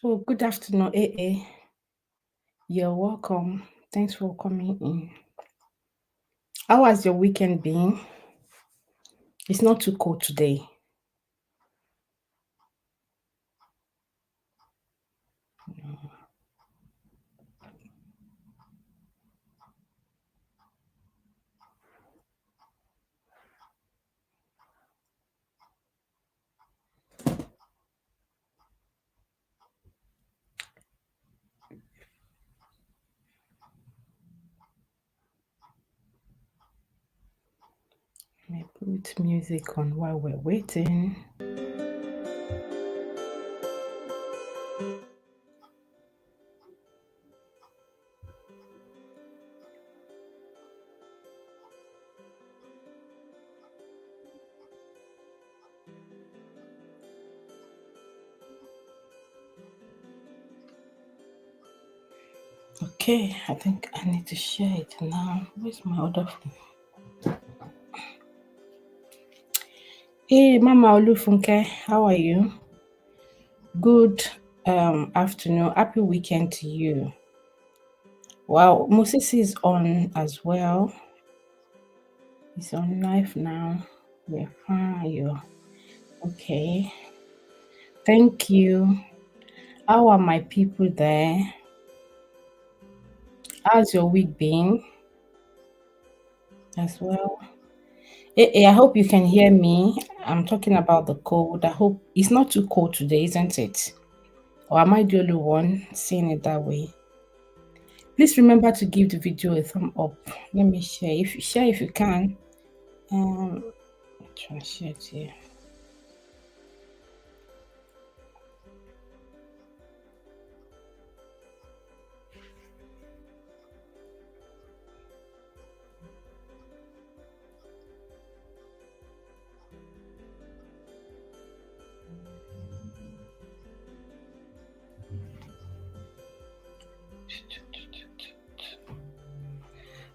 Oh, good afternoon, AA. You're welcome. Thanks for coming in. How has your weekend been? It's not too cold today. Let me put music on while we're waiting. Okay, I think I need to share it now. Where's my other phone? Hey, Mama Olufunke, how are you? Good afternoon. Happy weekend to you. Wow, Moses is on as well. He's on live now. We're fine. You okay? Thank you. How are my people there? How's your week been as well? I hope you can hear me. I'm talking about the cold. I hope it's not too cold today, isn't it? Or am I the only one seeing it that way? Please remember to give the video a thumb up. Let me share. If you share, if you can. Um, try to share it here.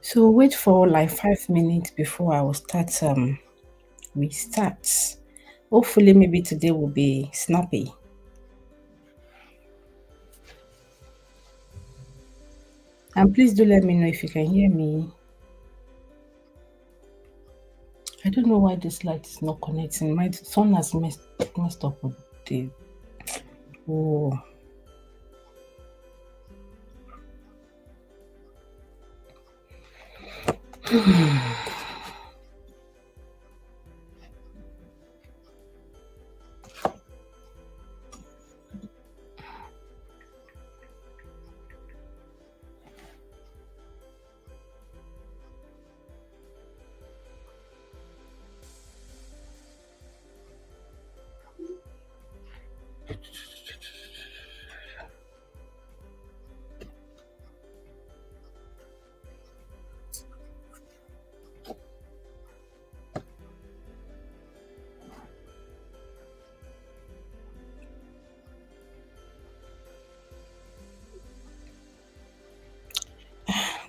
So wait for like 5 minutes before I will start. We start. Hopefully, maybe today will be snappy. And please do let me know if you can hear me. I don't know why this light is not connecting. My son has messed up with the. Oh,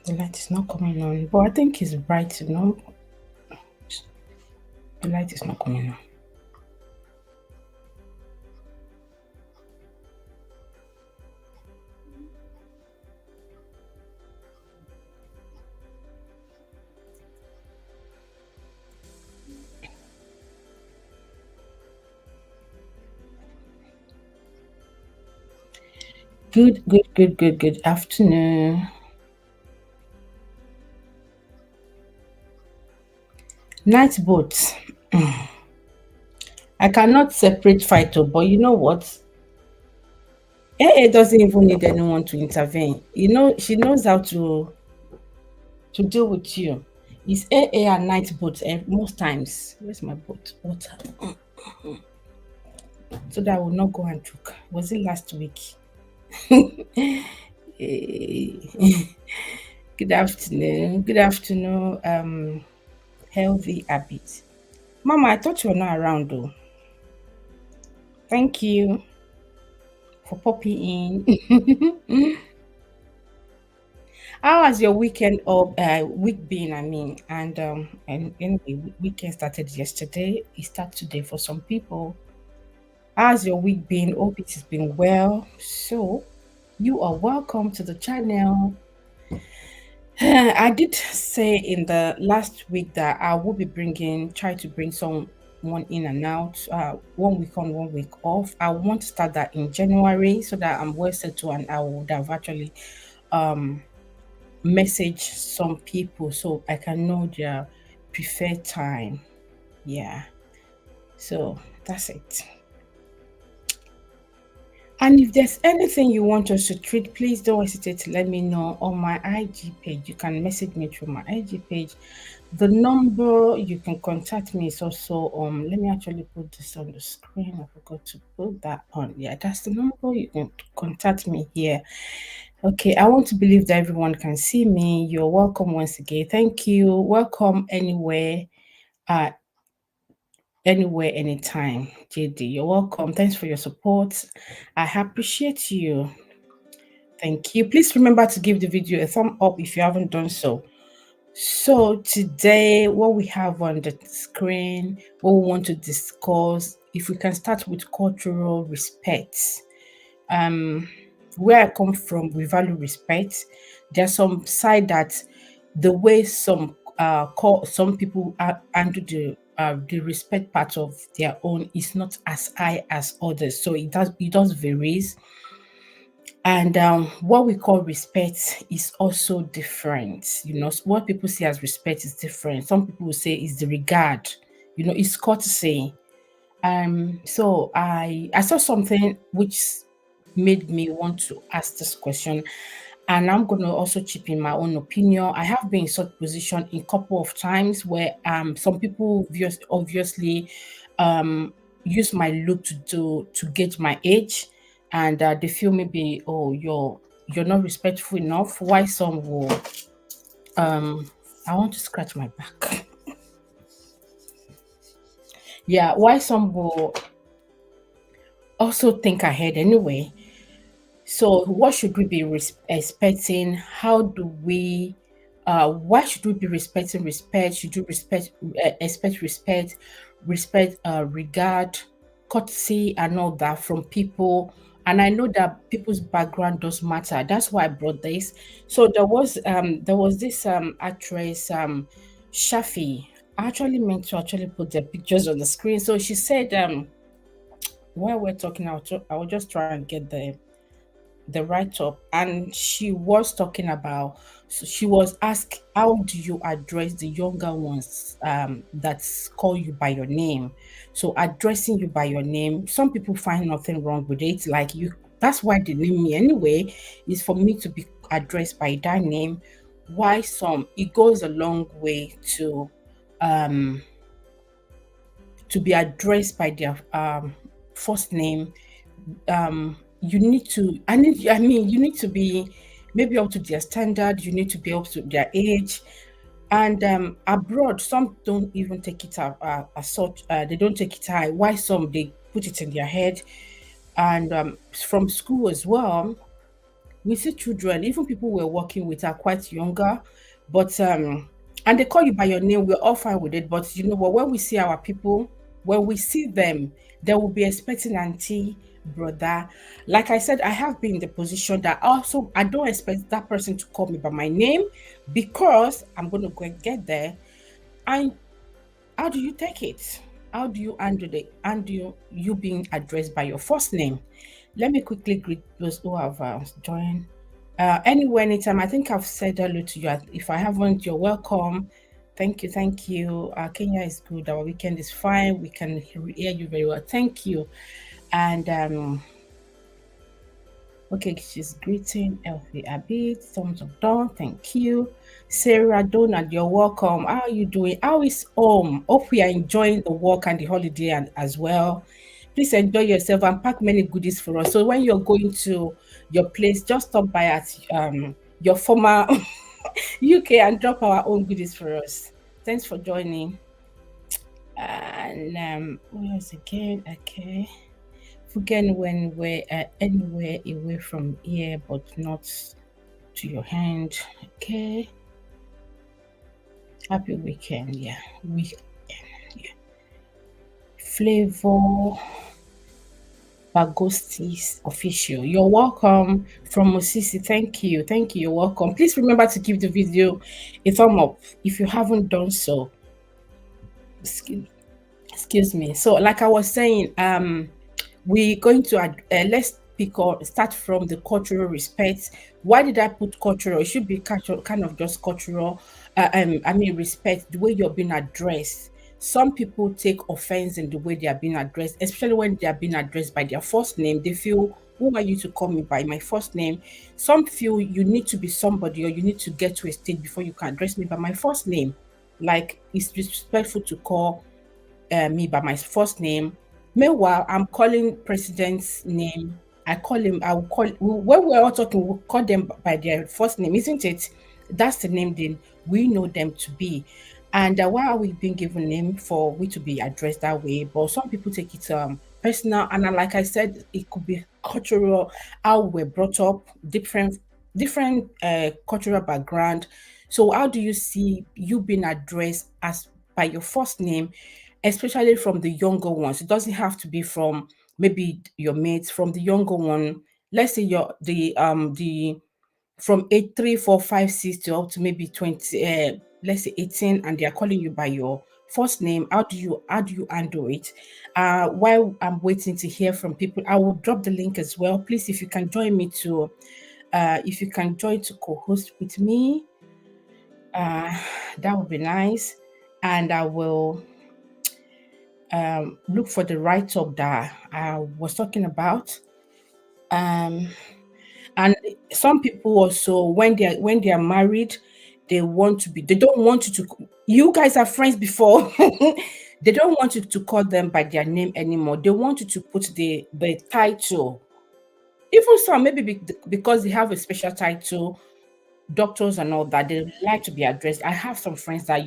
the light is not coming on. But I think it's bright, you know. The light is not coming on. Good afternoon. Night boat. I cannot separate fight, oh, but you know what? AA doesn't even need anyone to intervene. You know, she knows how to deal with you. It's AA and night boat most times. Where's my boat? Water. So that I will not go and choke. Was it last week? Eh, Good afternoon. Good afternoon. Healthy habits. Mama, I thought you were not around though. Thank you for popping in. How has your weekend or week been? I mean, and anyway, weekend started yesterday. It starts today for some people. How's your week been? Hope it has been well. So, you are welcome to the channel. I did say in the last week that I will be try to bring someone in and out, 1 week on, 1 week off. I want to start that in January so that I'm well settled and I would have actually um, message some people so I can know their preferred time. Yeah. So that's it. And if there's anything you want us to treat, please don't hesitate to let me know on my IG page. You can message me through my IG page. The number you can contact me is also let me actually put this on the screen. I forgot to put that on. Yeah, that's the number you can contact me here. Okay, I want to believe that everyone can see me. You're welcome once again. Thank you. Welcome uh anywhere, anytime. JD, you're welcome. Thanks for your support. I appreciate you. Thank you. Please remember to give the video a thumb up if you haven't done so. So today, what we have on the screen, what we want to discuss, if we can start with cultural respect. Um, where I come from, we value respect. There's some side that the way some people handle the respect part of their own is not as high as others. So it does varies. And what we call respect is also different. What people see as respect is different. Some people will say it's the regard, it's courtesy. So I saw something which made me want to ask this question, and I'm going to also chip in my own opinion. I have been in such position a couple of times where some people obviously um use my look to gauge my age, and they feel maybe, oh, you're not respectful enough. Why some will I want to scratch my back. Yeah, why some will also think ahead anyway. So, what should we be expecting? How do we? Why should we be respecting respect? Should you expect respect, regard, courtesy, and all that from people? And I know that people's background does matter. That's why I brought this. So there was this actress Shafi. I actually meant to actually put the pictures on the screen. So she said while we're talking, I will just try and get the write up, and she was talking about, so she was asked, how do you address the younger ones that call you by your name? So addressing you by your name, some people find nothing wrong with it, like, you that's why they name me anyway, is for me to be addressed by that name. Why some, it goes a long way um to be addressed by their first name. You need to I mean you need to be maybe up to their standard, you need to be up to their age. And abroad, some don't even take it as such, they don't take it high. Why some, they put it in their head. And from school as well, we see children, even people we're working with are quite younger, but and they call you by your name, we're all fine with it. But you know what, when we see our people, when we see them, they will be expecting auntie, brother. Like I said, I have been in the position that also I don't expect that person to call me by my name, because I'm going to go and get there. And how do you take it? How do you handle it? And you being addressed by your first name? Let me quickly greet those who have joined. Anywhere, anytime. I think I've said hello to you. If I haven't, you're welcome. Thank you, thank you. Kenya is good. Our weekend is fine. We can hear you very well. Thank you. And okay, she's greeting Elfie Abid. Thumbs up down. Thank you. Sarah Donald, you're welcome. How are you doing? How is home? Hope we are enjoying the work and the holiday as well. Please enjoy yourself and pack many goodies for us. So when you're going to your place, just stop by at your former UK and drop our own goodies for us. Thanks for joining. And what else again? Okay. Again, when we're anywhere away from here, but not to your hand. Okay. Happy weekend. Yeah. Weekend. Yeah. Flavor. Bagostis official. You're welcome from Musisi. Thank you. Thank you. You're welcome. Please remember to give the video a thumb up if you haven't done so. Excuse, excuse me. So, like I was saying, we're going to let's pick up start from the cultural respect. Why did I put cultural? It should be cultural, kind of just cultural. I mean, respect the way you're being addressed. Some people take offense in the way they are being addressed, especially when they are being addressed by their first name. They feel, who are you to call me by my first name? Some feel you need to be somebody or you need to get to a stage before you can address me by my first name. Like it's disrespectful to call me by my first name. Meanwhile, I'm calling president's name. I call him. I will call when we're all talking. We'll call them by their first name, isn't it? That's the name then we know them to be. And why are we being given name for we to be addressed that way? But some people take it personal, and like I said, it could be cultural, how we're brought up, different cultural background. So how do you see you being addressed as by your first name, especially from the younger ones? It doesn't have to be from maybe your mates, from the younger one. Let's say you're the from age 3, 4, 5, 6 to up to maybe 20, let's say 18, and they are calling you by your first name. How do you handle it? While I'm waiting to hear from people, I will drop the link as well. Please, if you can join me to if you can join to co-host with me, uh that would be nice. And I will look for the write-up that I was talking about. Um, and some people also, when they are married, they don't want you to. You guys are friends before. They don't want you to call them by their name anymore. They want you to put the title. Even some maybe because they have a special title, doctors and all that, they like to be addressed. I have some friends that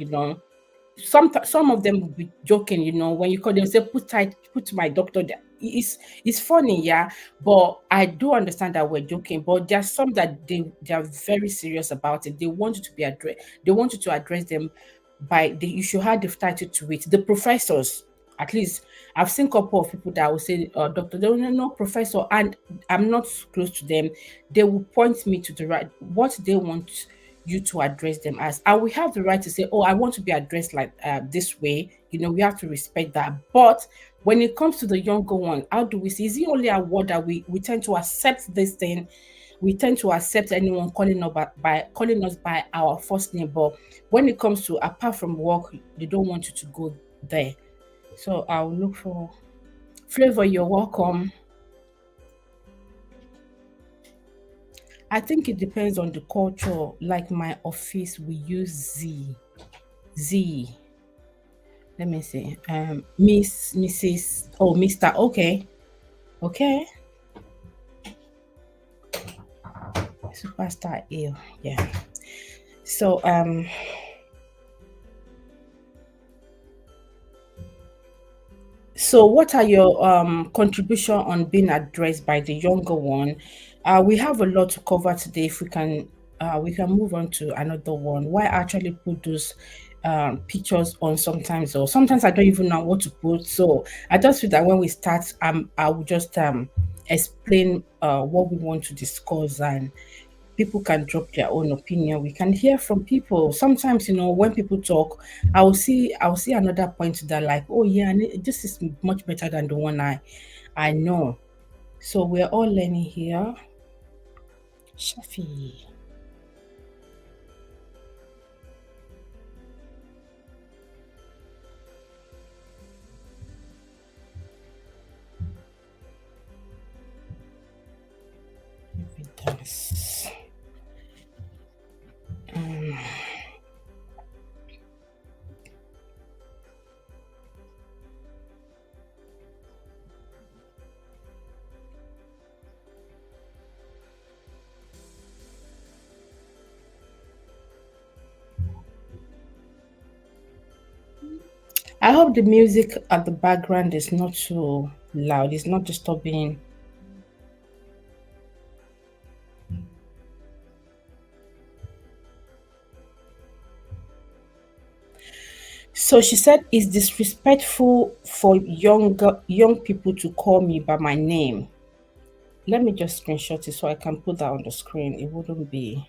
some of them will be joking, when you call them, say, put my doctor there. It's funny, yeah, but I do understand that we're joking. But there's some that they are very serious about it. They want you to be addressed. They want you to address them you should have the title to it. The professors, at least I've seen a couple of people that will say, doctor, they don't know professor, and I'm not close to them. They will point me to the right what they want you to address them as. And we have the right to say, oh, I want to be addressed like this way. We have to respect that. But when it comes to the younger one, how do we see? Is it only a word that we tend to accept this thing? We tend to accept anyone calling us by our first name. But when it comes to apart from work, they don't want you to go there. So I'll look for Flavor. You're welcome. I think it depends on the culture. Like my office, we use Z. Z. Let me see. Miss, Mrs. Oh, Mr. Okay. Okay. Superstar A. Yeah. So what are your contribution on being addressed by the younger one? We have a lot to cover today. If we can move on to another one. Why actually put those pictures on sometimes, or sometimes I don't even know what to put. So I just feel that when we start, I will just explain what we want to discuss, and people can drop their own opinion. We can hear from people. Sometimes, when people talk, I'll see another point that, like, oh yeah, this is much better than the one I know. So we're all learning here. Shafi. Evidence. I hope the music at the background is not too loud. It's not disturbing. So she said, it's disrespectful for young people to call me by my name. Let me just screenshot it so I can put that on the screen. It wouldn't be.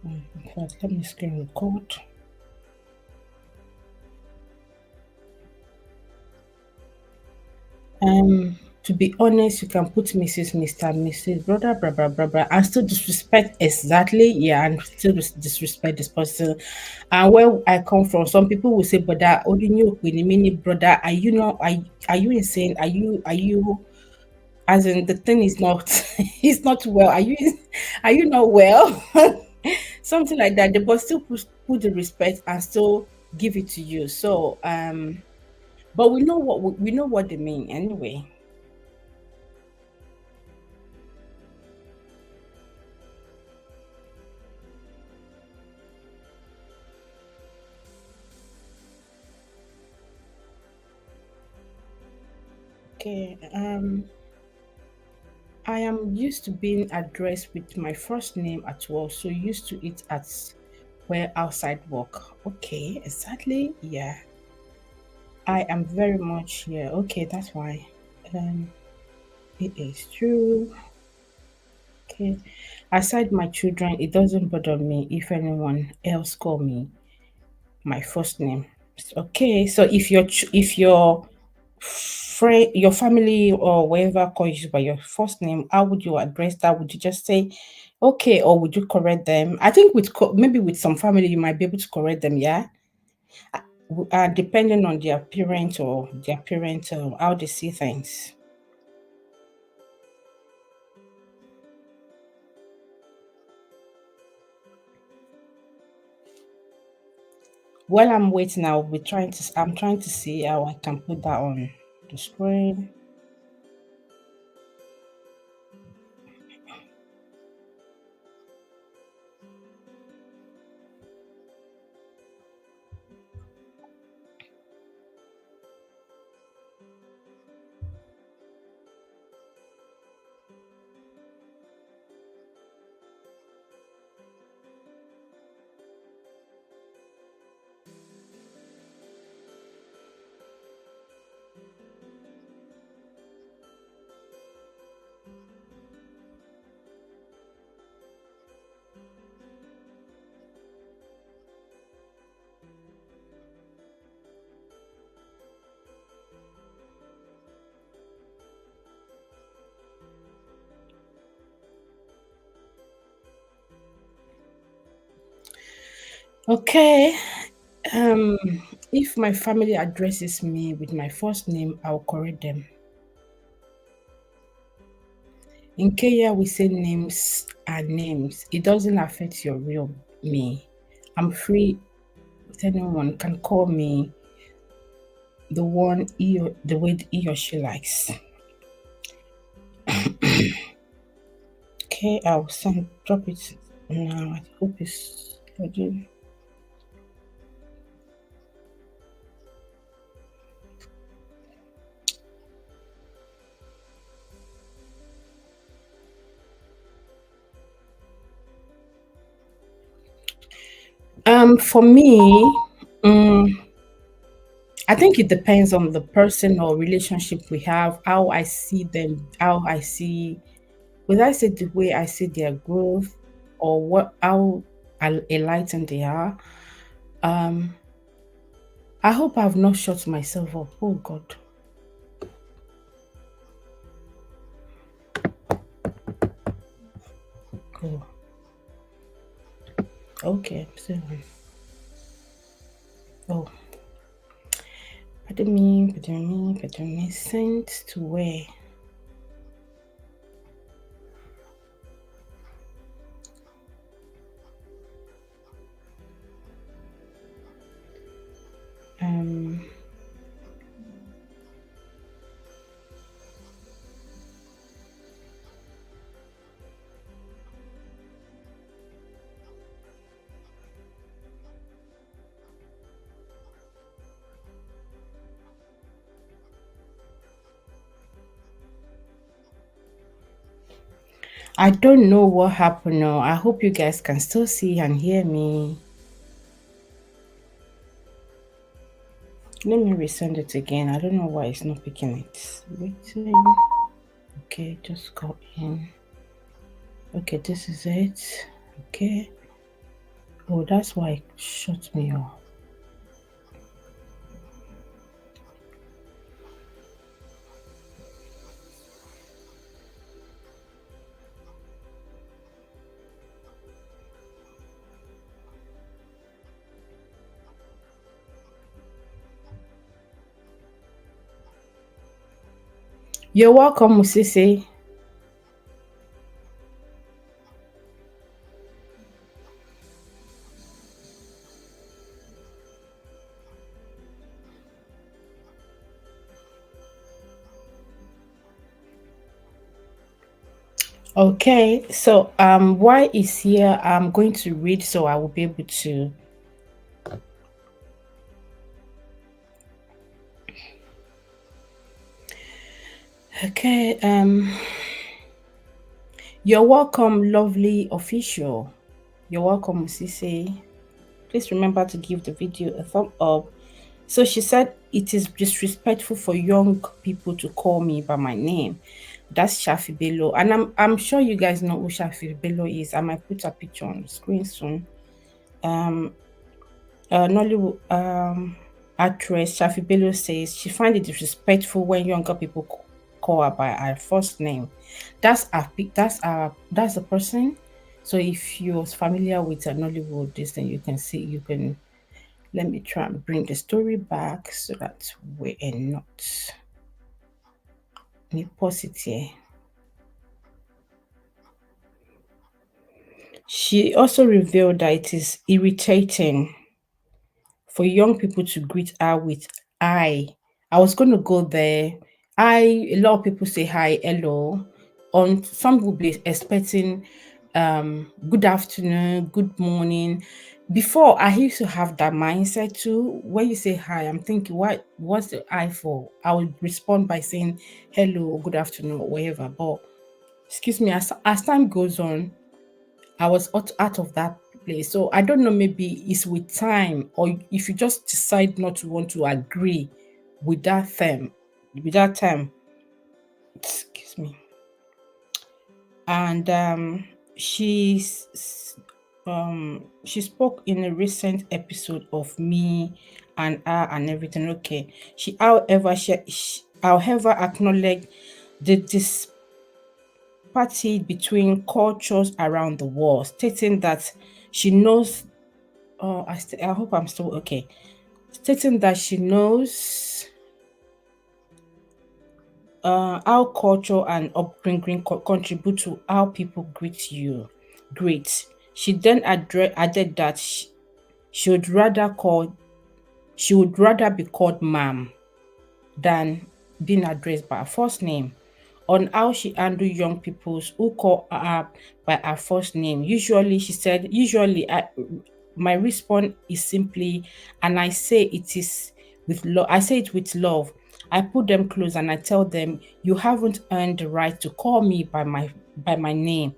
In fact, let me screen record. To be honest, you can put Mrs., Mr., Mrs., brother, blah, blah, blah, blah, and still disrespect exactly, yeah, and still disrespect this person. And where I come from, some people will say, brother, Odinyo, mini brother, are you not, are you insane? Are you, as in the thing is not, it's not well. Are you not well? Something like that. They but still put the respect and still give it to you. So, but we know what they mean anyway. Okay. I am used to being addressed with my first name at work, so used to it at where outside work. Okay, exactly. Yeah, I am very much here. Okay, that's why. Um, it is true. Okay, aside my children, it doesn't bother me if anyone else call me my first name. Okay, so if your friend, your family, or whoever calls you by your first name, how would you address that? Would you just say, okay, or would you correct them? I think with maybe with some family, you might be able to correct them. Yeah, depending on their parent or their parent, how they see things. While I'm waiting, I'll be trying to. I'm trying to see how I can put that on the screen. Okay. Um, if my family addresses me with my first name, I'll correct them. In Kenya, we say names are names. It doesn't affect your real me. I'm free with anyone can call me the way he or she likes. Okay, I'll send drop it now. I hope it's loading. For me, um, I think it depends on the person or relationship we have, how I see them, how I see, whether I say the way I see their growth or how enlightened they are. Um, I hope I've not shut myself up. Oh God. Oh, okay. So, oh, pardon me. Sent to where? Um, I don't know what happened now. I hope you guys can still see and hear me. Let me resend it again. I don't know why it's not picking it. Waiting. Okay, just go in. Okay, this is it. Okay. Oh, that's why it shut me off. You're welcome, Musisi. Okay, so why is here? I'm going to read so I will be able to. Okay, you're welcome, lovely official. You're welcome, Musisi. Please remember to give the video a thumb up. So she said it is disrespectful for young people to call me by my name. That's Shafi Bello. And I'm sure you guys know who Shafi Bello is. I might put a picture on the screen soon. Um Nollywood actress Shafi Bello says she finds it disrespectful when younger people call her by her first name. That's the person. So if you're familiar with Nollywood, this then you can see you can let me try and bring the story back so that we are not. Let me pause it here. She also revealed that it is irritating for young people to greet her with I. I was going to go there. A lot of people say hi, hello. On some will be expecting good afternoon, good morning. Before I used to have that mindset too. When you say hi, I'm thinking, what's the I for? I would respond by saying hello, good afternoon, or whatever. But excuse me, as time goes on, I was out of that place. So I don't know, maybe it's with time, or if you just decide not to want to agree with that term, excuse me. And she spoke in a recent episode of Me and Her and everything. Okay. She however acknowledged the disparity between cultures around the world, stating that she knows. Oh, I hope I'm still okay. Stating that she knows how culture and upbringing contribute to how people greet you. Great. She then added that she would rather be called ma'am than being addressed by her first name. On how she handle young people who call her by her first name. Usually, she said, my response is simply, and I say it is with love. I say it with love. I put them close and I tell them, you haven't earned the right to call me by my name.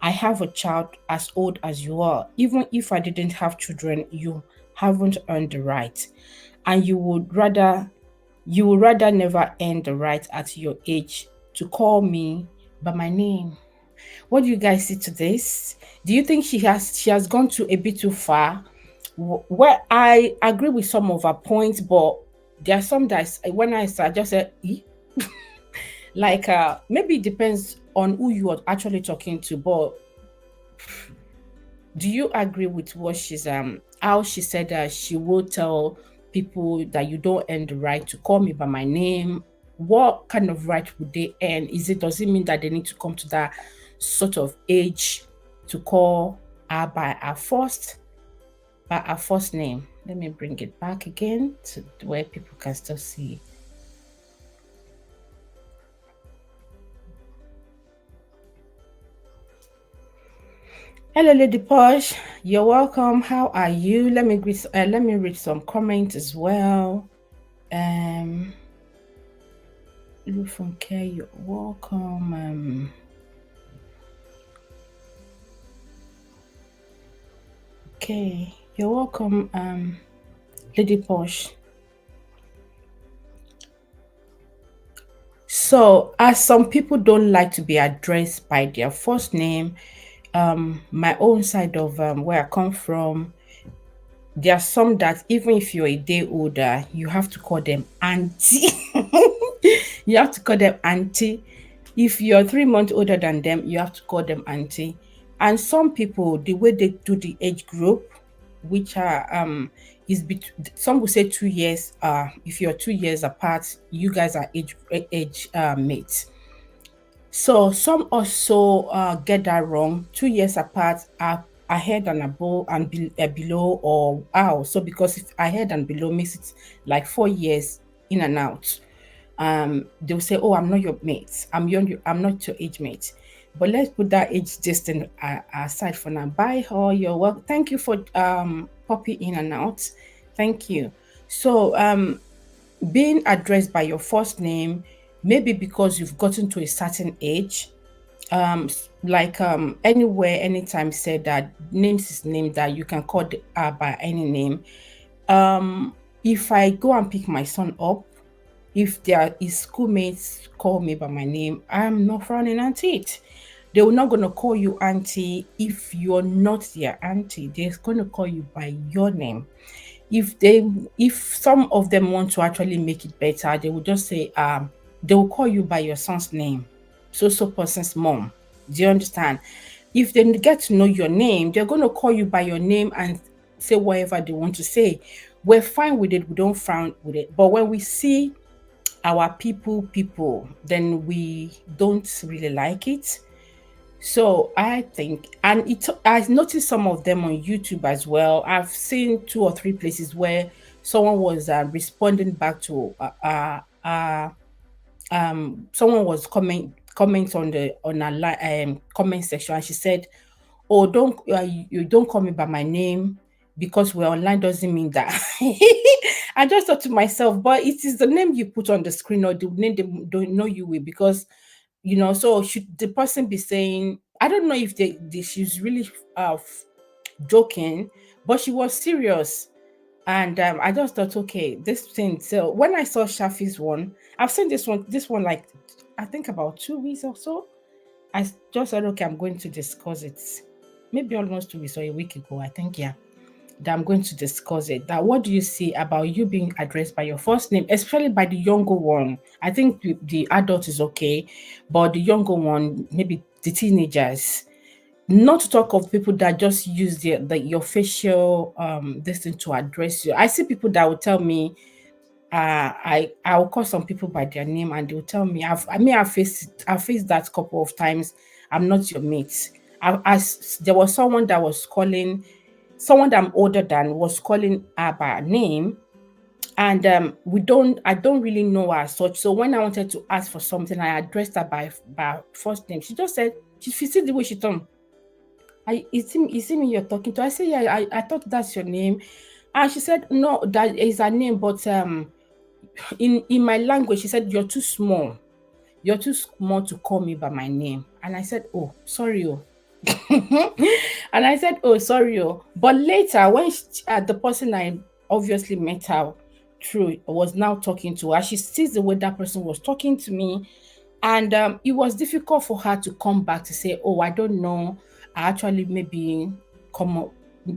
I have a child as old as you are. Even if I didn't have children, you haven't earned the right. And you would rather never earn the right at your age to call me by my name. What do you guys see to this? Do you think she has gone too a bit too far? Well, I agree with some of her points, but there are some that when I saw, I just said, "Eh?" Like maybe it depends on who you are actually talking to. But do you agree with what she's how she said that she will tell people that you don't earn the right to call me by my name? What kind of right would they earn? Does it mean that they need to come to that sort of age to call her by her first name? Let me bring it back again to where people can still see. Hello, Lady Posh. You're welcome. How are you? Let me read some comments as well. Um, from Care, you're welcome. Okay, you're welcome. Lady Posh. So, as some people don't like to be addressed by their first name, my own side of where I come from, there are some that even if you're a day older, you have to call them auntie. You have to call them auntie. If you're 3 months older than them, you have to call them auntie. And some people, the way they do the age group, which are some will say 2 years. If you're 2 years apart, you guys are age mates. So some also get that wrong. 2 years apart are ahead and above and below or out. So because if ahead and below makes it like 4 years in and out, they'll say, "Oh, I'm not your mate. I'm not your age mate." But let's put that age distance aside for now. Bye, all your work. Thank you for popping in and out. Thank you. So being addressed by your first name, maybe because you've gotten to a certain age, like anywhere, anytime said that names is name that you can call by any name. If I go and pick my son up, if his schoolmates call me by my name, I'm not frowning at it. They were not going to call you auntie if you're not their auntie. They're going to call you by your name. If some of them want to actually make it better, they will just say they will call you by your son's name, so person's mom. Do you understand? If they get to know your name, they're going to call you by your name and say whatever they want to say. We're fine with it, we don't frown with it. But when we see our people, then we don't really like it. So I think, and I've noticed some of them on YouTube as well. I've seen 2 or 3 places where someone was responding back to someone was comment on a comment section, and she said, "Oh, don't you don't call me by my name because we're online doesn't mean that." I just thought to myself, but it is the name you put on the screen or the name they don't know you with, because so should the person be saying, I don't know if she's really joking, but she was serious. And I just thought, okay, this thing. So when I saw Shafi's one, I've seen this one like I think about 2 weeks or so. Just said, okay, I'm going to discuss it. Maybe almost 2 weeks or a week ago, I think, yeah. That I'm going to discuss it. That what do you see about you being addressed by your first name, especially by the younger one? I think the adult is okay, but the younger one, maybe the teenagers. Not to talk of people that just use your facial this thing to address you. I see people that will tell me, I'll call some people by their name and they'll tell me, I faced that couple of times. I'm not your mate. There was someone that was calling someone that I'm older than was calling her by name, and I don't really know her as such. So when I wanted to ask for something, I addressed her by first name. She just said, she see the way she turned. Is it me you're talking to? I said, yeah, I thought that's your name. And she said, no, that is her name, but in my language, she said, you're too small. You're too small to call me by my name. And I said, oh, sorry, oh. And I said, oh, sorry, oh. But later, when the person I obviously met her through was now talking to her, she sees the way that person was talking to me. And it was difficult for her to come back to say, oh, I don't know. I actually maybe come up,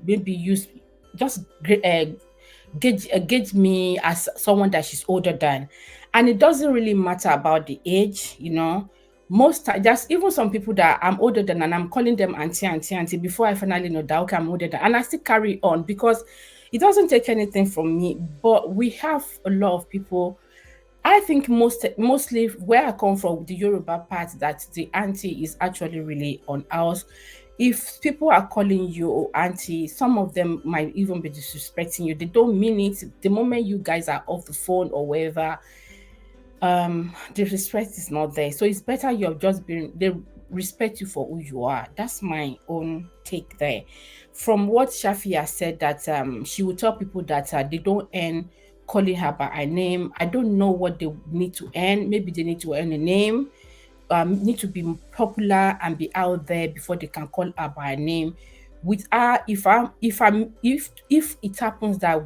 maybe use just gauge me as someone that she's older than. And it doesn't really matter about the age. Most just even some people that I'm older than and I'm calling them auntie, auntie, auntie before I finally know that okay, I'm older than, and I still carry on because it doesn't take anything from me. But we have a lot of people. I think mostly where I come from, the Yoruba part, that the auntie is actually really on us. If people are calling you auntie, some of them might even be disrespecting you. They don't mean it. The moment you guys are off the phone or wherever, the respect is not there. So it's better you're just being they respect you for who you are. That's my own take there. From what Shafi has said, that she will tell people that they don't earn calling her by her name. I don't know what they need to earn. Maybe they need to earn a name, need to be popular and be out there before they can call her by her name. With her, if it happens that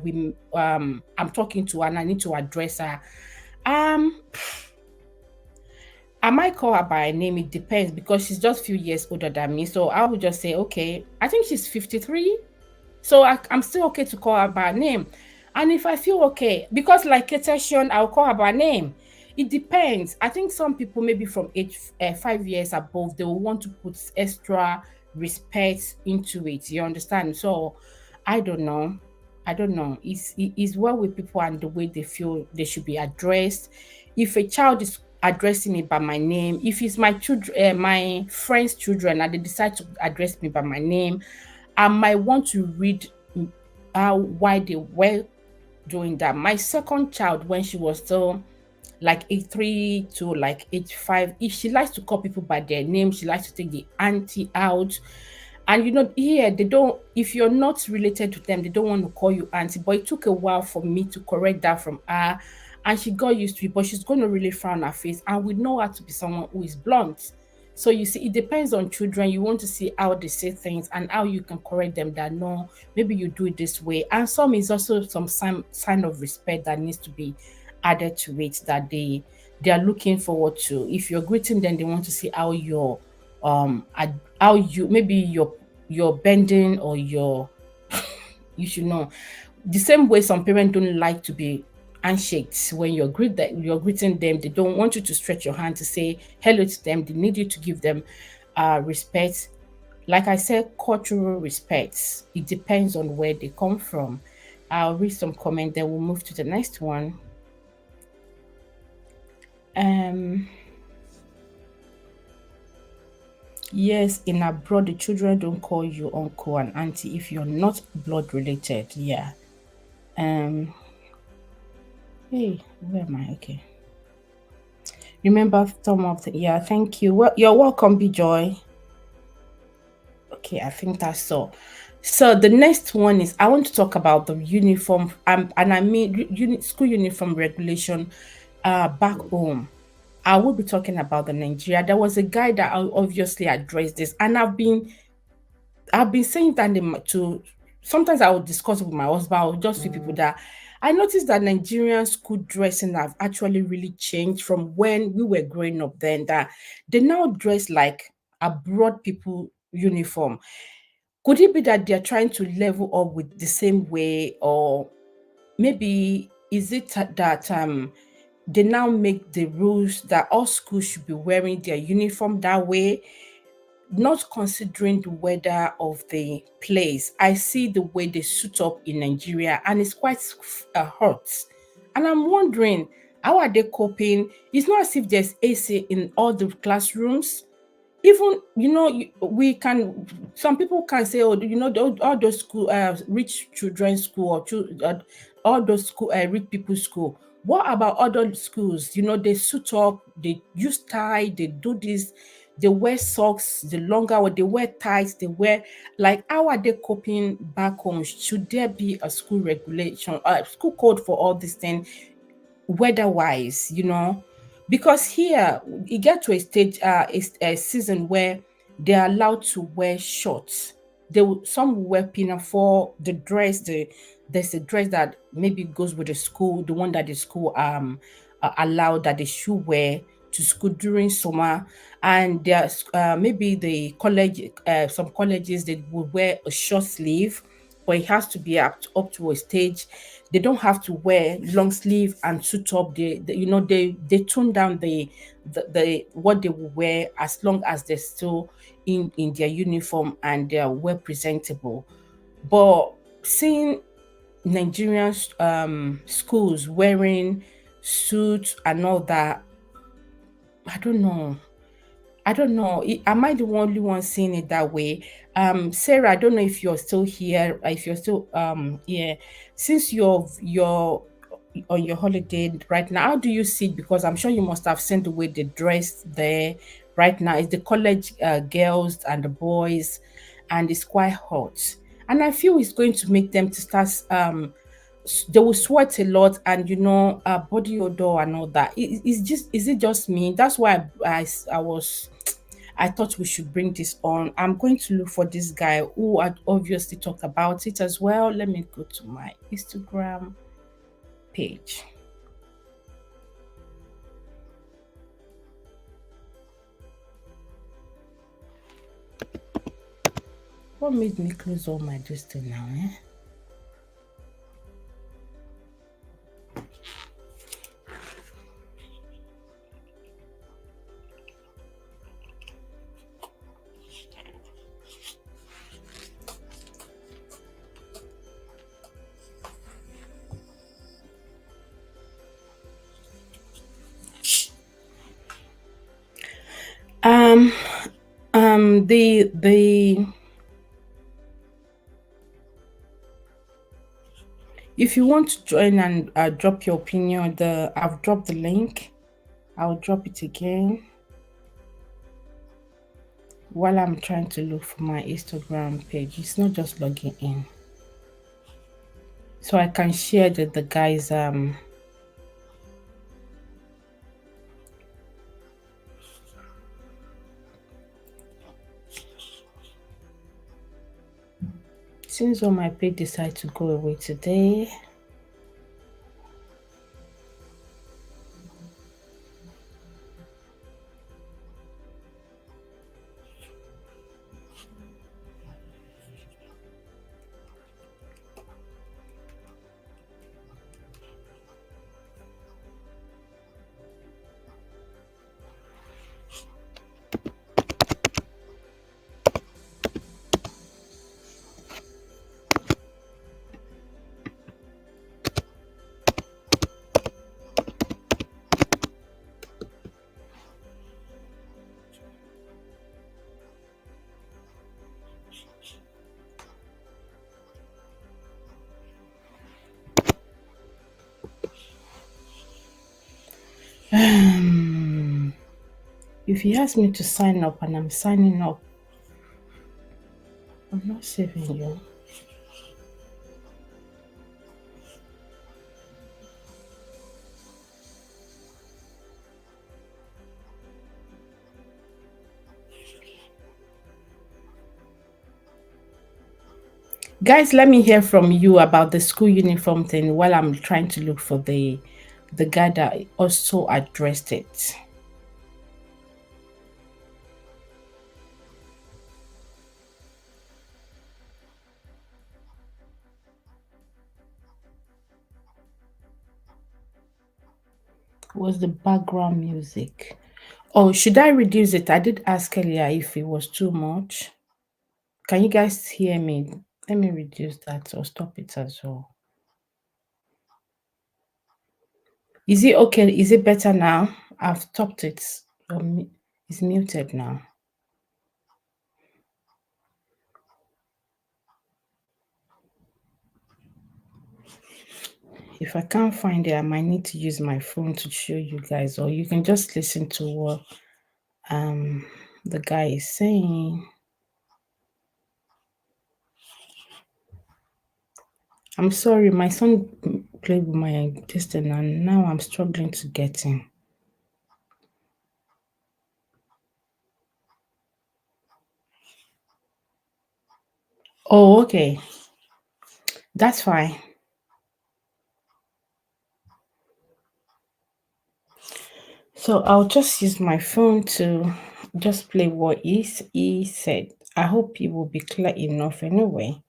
I'm talking to her and I need to address her, um I might call her by her name. It depends because she's just a few years older than me. So I would just say, okay, I think she's 53. So I'm still okay to call her by name. And if I feel okay, because like Keteshon, I'll call her by name. It depends. I think some people, maybe from age 5 years above, they will want to put extra respect into it. You understand? So I don't know. I don't know. It's well with people and the way they feel they should be addressed. If a child is addressing me by my name, if it's my children, my friends' children, and they decide to address me by my name, I might want to read why they were doing that. My second child, when she was still like age 3 to like age 5, if she likes to call people by their name, she likes to take the auntie out. And here they don't, if you're not related to them, they don't want to call you auntie. But it took a while for me to correct that from her. And she got used to it, but she's going to really frown her face. And we know her to be someone who is blunt. So you see, it depends on children. You want to see how they say things and how you can correct them that no, maybe you do it this way. And some is also some sign of respect that needs to be added to it that they are looking forward to. If you're greeting them, they want to see how you're how you maybe you're bending or you should know. The same way some parents don't like to be handshakes when you're greeting them, they don't want you to stretch your hand to say hello to them. They need you to give them respect. Like I said, cultural respect. It depends on where they come from. I'll read some comment, then we'll move to the next one. Um yes, in abroad the children don't call you uncle and auntie if you're not blood related. Yeah. Um hey, where am I? Okay. Remember some of the yeah, thank you. Well, you're welcome, Be Joy. Okay, I think that's all. So the next one is I want to talk about the uniform and I mean school uniform regulation back home. I will be talking about the Nigeria. There was a guy that obviously addressed this, and I've been saying that to sometimes I will discuss it with my husband or just with people that I noticed that Nigerian school dressing have actually really changed from when we were growing up then that they now dress like abroad people uniform. Could it be that they're trying to level up with the same way, or maybe is it that they now make the rules that all schools should be wearing their uniform that way, not considering the weather of the place? I see the way they suit up in Nigeria and it's quite hot. And I'm wondering, how are they coping? It's not as if there's AC in all the classrooms. Even we can, some people can say, oh, all those school rich children's school or all those school rich people's school. What about other schools? They suit up, they use tie, they do this, they wear socks the longer, or they wear ties, they wear, like, how are they coping back home? Should there be a school regulation, school code for all these things, weather-wise, because here you get to a stage, a season where they're allowed to wear shorts. Some will wear pinafore, the dress, there's a dress that maybe goes with the school, the one that the school allowed that they should wear to school during summer. And there's maybe the college, some colleges, they will wear a short sleeve, but it has to be up to a stage. They don't have to wear long sleeve and suit up. They tone down the what they will wear, as long as they're still in their uniform and they're well presentable. But seeing Nigerian schools wearing suits and all that, I don't know. I don't know. Am I the only one seeing it that way? Sarah, I don't know if you're still here, if you're still yeah. Since you're on your holiday right now, how do you see it? Because I'm sure you must have seen the way they dress there right now. It's the college girls and the boys, and it's quite hot. And I feel it's going to make them to start they will sweat a lot, and body odor and all that. Is it just me? That's why I thought we should bring this on. I'm going to look for this guy who had obviously talked about it as well. Let me go to my Instagram page. What made me close all my distance now, eh? Um, the if you want to join and drop your opinion, I've dropped the link. I'll drop it again while I'm trying to look for my Instagram page. It's not just logging in, so I can share the guys since all my page decide to go away today. If he asks me to sign up and I'm signing up, I'm not saving you. Guys, let me hear from you about the school uniform thing while I'm trying to look for the guy that also addressed it. Was the background music? Oh, should I reduce it? I did ask earlier if it was too much. Can you guys hear me? Let me reduce that or stop it as well. Is it okay? Is it better now? I've stopped it. It's muted now. If I can't find it, I might need to use my phone to show you guys, or you can just listen to what the guy is saying. I'm sorry, my son played with my distance and now I'm struggling to get in. Oh, okay. That's fine. So I'll just use my phone to just play what he said. I hope it will be clear enough anyway.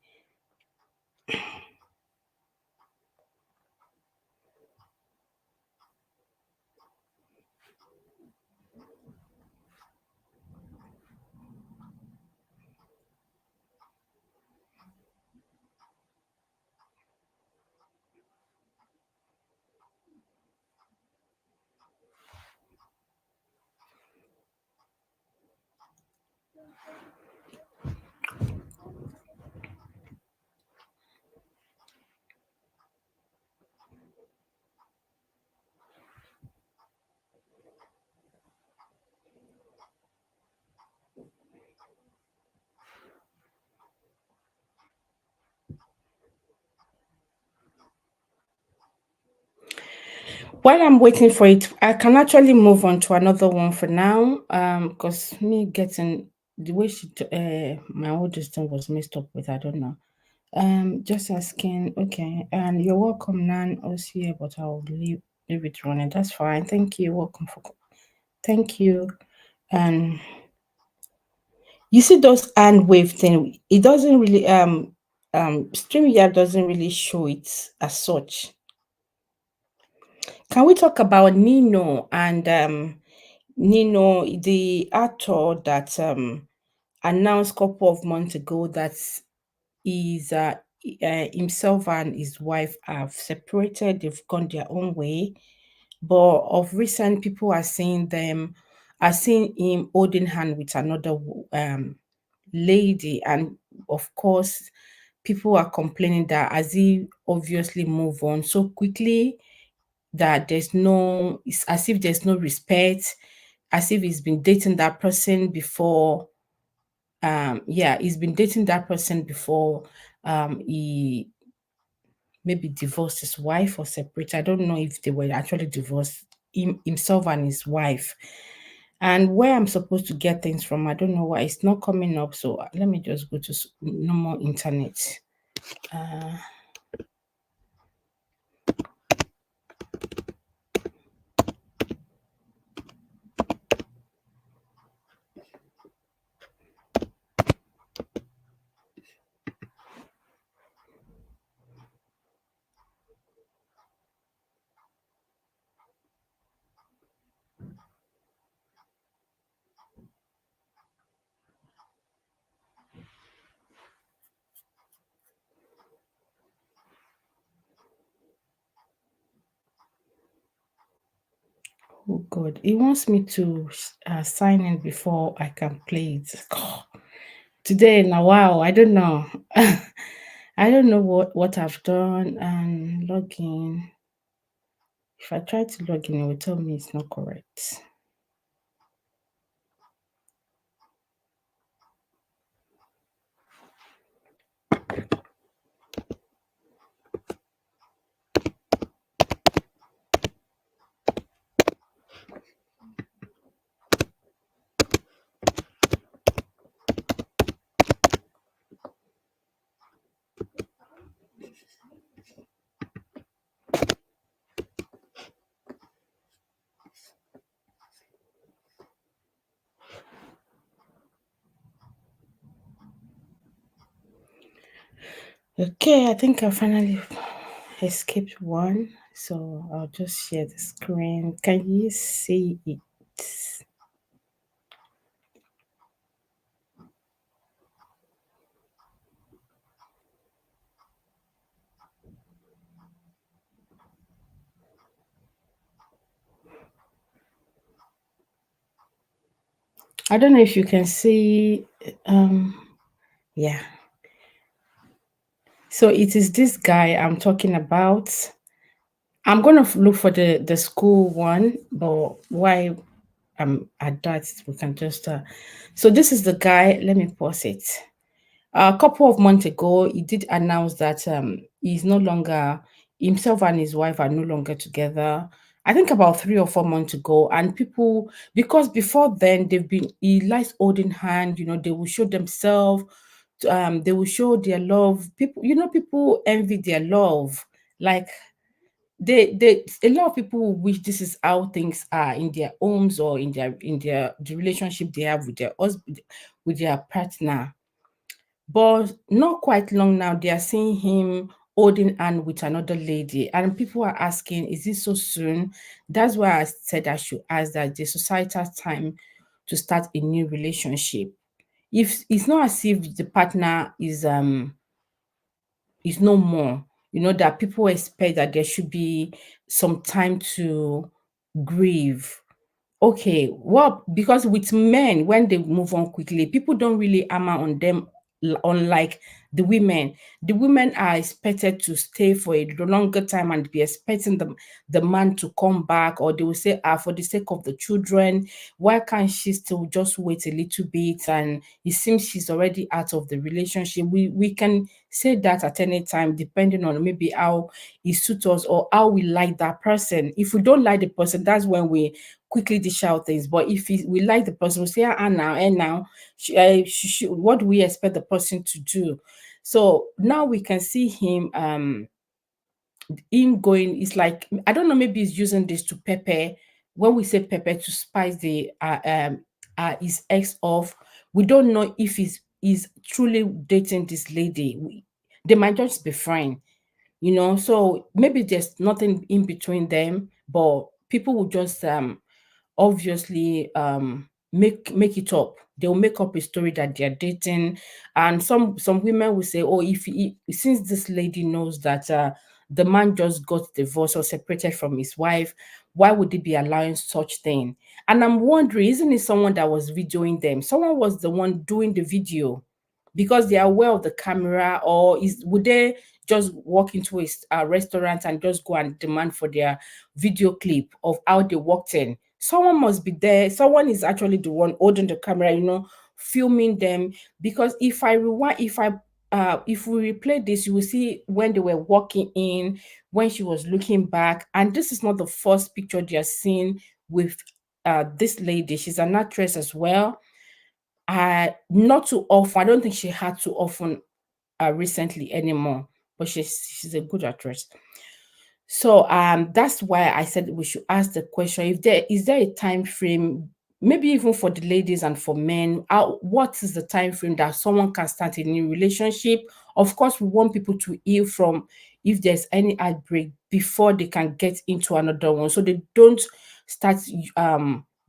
While I'm waiting for it, I can actually move on to another one for now. Because me getting the way my oldest thing was messed up with, I don't know. Just asking, okay, and you're welcome, Nan, also here, but I'll leave it running. That's fine. Thank you. Welcome for, thank you. And You see those hand wave thing, it doesn't really StreamYard doesn't really show it as such. Can we talk about Nino and Nino, the actor that announced couple of months ago that is himself and his wife have separated, they've gone their own way. But of recent, people are seeing him holding hand with another lady, and of course, people are complaining that as he obviously move on so quickly, that it's as if there's no respect, as if he's been dating that person before. Yeah, he's been dating that person before he maybe divorced his wife or separated. I don't know if they were actually divorced, himself and his wife. And where I'm supposed to get things from, I don't know why it's not coming up. So let me just go to normal internet. Uh, oh God, he wants me to sign in before I can play it. Today, now, wow, I don't know. I don't know what I've done and log in. If I try to log in, it will tell me it's not correct. Okay, I think I finally escaped one. So I'll just share the screen. Can you see it? I don't know if you can see. Yeah. So it is this guy I'm talking about. I'm gonna look for the school one, but why I'm at that we can just. So this is the guy. Let me pause it. A couple of months ago, he did announce that he's no longer himself and his wife are no longer together. I think about 3 or 4 months ago, and people because before then they've been he likes holding hand. They will show themselves. They will show their love. People envy their love. Like they a lot of people will wish this is how things are in their homes or in their the relationship they have with their husband, with their partner. But not quite long now, they are seeing him holding hand with another lady, and people are asking, "Is it so soon?" That's why I said I should ask that the societal time to start a new relationship. If it's not as if the partner is no more, that people expect that there should be some time to grieve. Okay, well, because with men, when they move on quickly, people don't really hammer on them, unlike the women. The women are expected to stay for a longer time and be expecting the man to come back, or they will say, for the sake of the children, why can't she still just wait a little bit? And it seems she's already out of the relationship. We can say that at any time, depending on maybe how it suits us or how we like that person. If we don't like the person, that's when we quickly dish out things. But if we like the person, we say, now, and now, what do we expect the person to do? So now we can see him going. It's like, I don't know, maybe he's using this to pepper. When we say pepper, to spice the his ex off, We don't know if he's truly dating this lady. They might just be friends, so maybe there's nothing in between them, but people will just obviously make it up. They'll make up a story that they're dating, and some women will say, oh, since this lady knows that the man just got divorced or separated from his wife, why would he be allowing such thing? And I'm wondering, isn't it someone that was videoing them? Someone was the one doing the video, because they are aware of the camera, or would they just walk into a restaurant and just go and demand for their video clip of how they walked in? Someone must be there. Someone is actually the one holding the camera, filming them. Because if we replay this, you will see when they were walking in, when she was looking back, and this is not the first picture they are seeing with this lady. She's an actress as well. Not too often. I don't think she had too often recently anymore, but she's a good actress. So that's why I said we should ask the question, if there is there a time frame, maybe even for the ladies and for men, what is the time frame that someone can start a new relationship? Of course, we want people to heal from if there's any outbreak before they can get into another one, so they don't start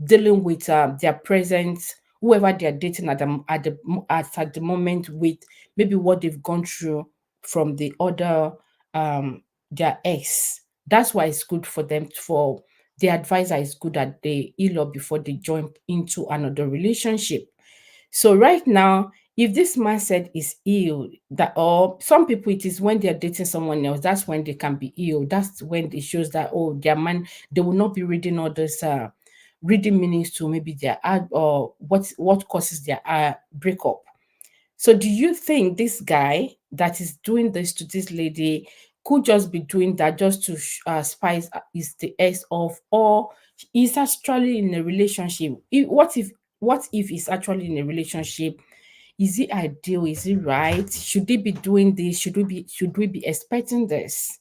dealing with their present, whoever they're dating at the moment, with maybe what they've gone through from the other their ex. That's why it's good for them, for the advisor is good that they heal up before they join into another relationship. So right now, if this mindset is ill, that, or some people, it is when they're dating someone else, that's when they can be ill. That's when it shows that, oh, their man, they will not be reading all this reading meanings to maybe their ad, or what causes their breakup. So do you think this guy that is doing this to this lady could just be doing that just to spice is the ex off, or is actually in a relationship? What if he's actually in a relationship? Is it ideal? Is it right? Should they be doing this? Should we be expecting this?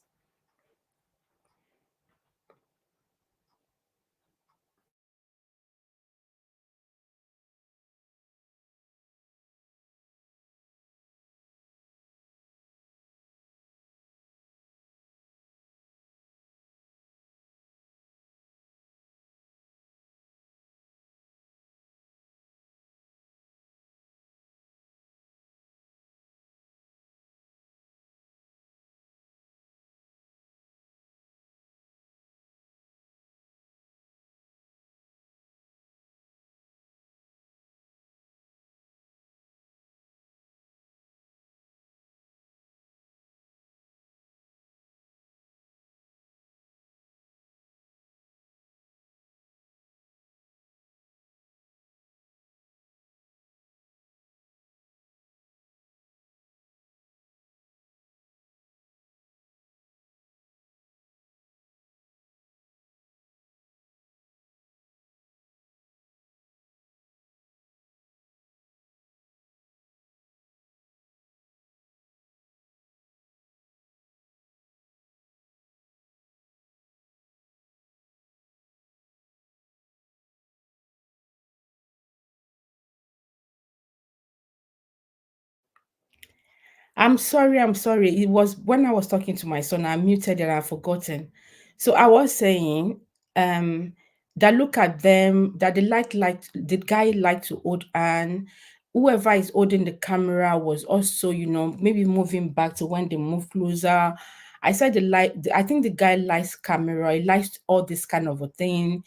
I'm sorry. It was when I was talking to my son, I muted and I've forgotten. So I was saying, um, that look at them, that like the guy liked to hold, and whoever is holding the camera was also, maybe moving back to when they move closer. I said I think the guy likes camera, he likes all this kind of a thing.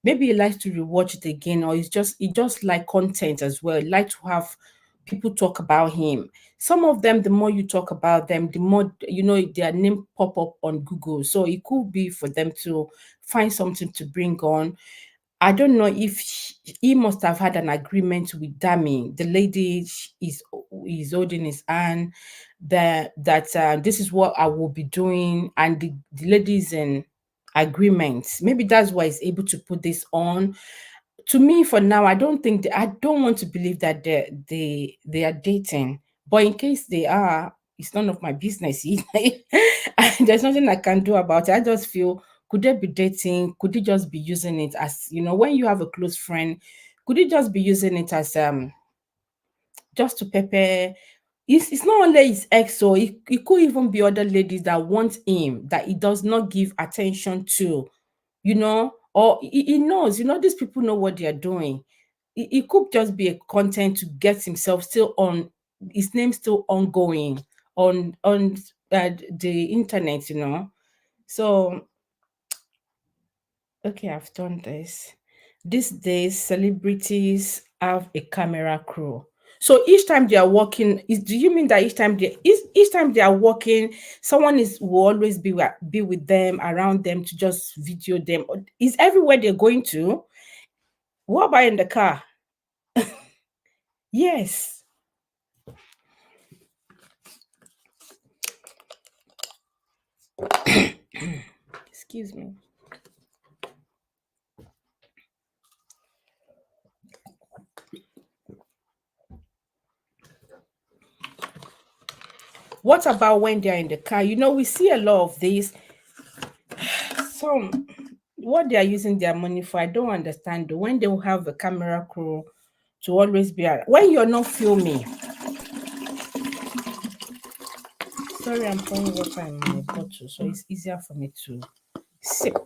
Maybe he likes to rewatch it again, or he just like content as well. He like to have people talk about him. Some of them, the more you talk about them, the more their name pop up on Google. So it could be for them to find something to bring on. I don't know if he must have had an agreement with Dami. The lady is holding his hand, that this is what I will be doing, and the lady is in agreement. Maybe that's why he's able to put this on. To me, for now, I don't want to believe that they are dating. But in case they are, it's none of my business. There's nothing I can do about it. I just feel, could they be dating? Could they just be using it as, when you have a close friend, could they just be using it as just to prepare. It's not only his ex, so it could even be other ladies that want him that he does not give attention to, or he knows, these people know what they are doing. It could just be a content to get himself still on, his name still ongoing on the internet. So, okay, I've done this. These days, celebrities have a camera crew. So each time they are walking, do you mean that each time they are walking, someone will always be with them, around them to just video them? Is everywhere they're going to? What about in the car? Yes. Excuse me. What about when they're in the car? We see a lot of these. Some what they are using their money for, I don't understand. Though. When they will have a camera crew to always be when you're not filming. Sorry, I'm pouring water in my bottle, so it's easier for me to sip.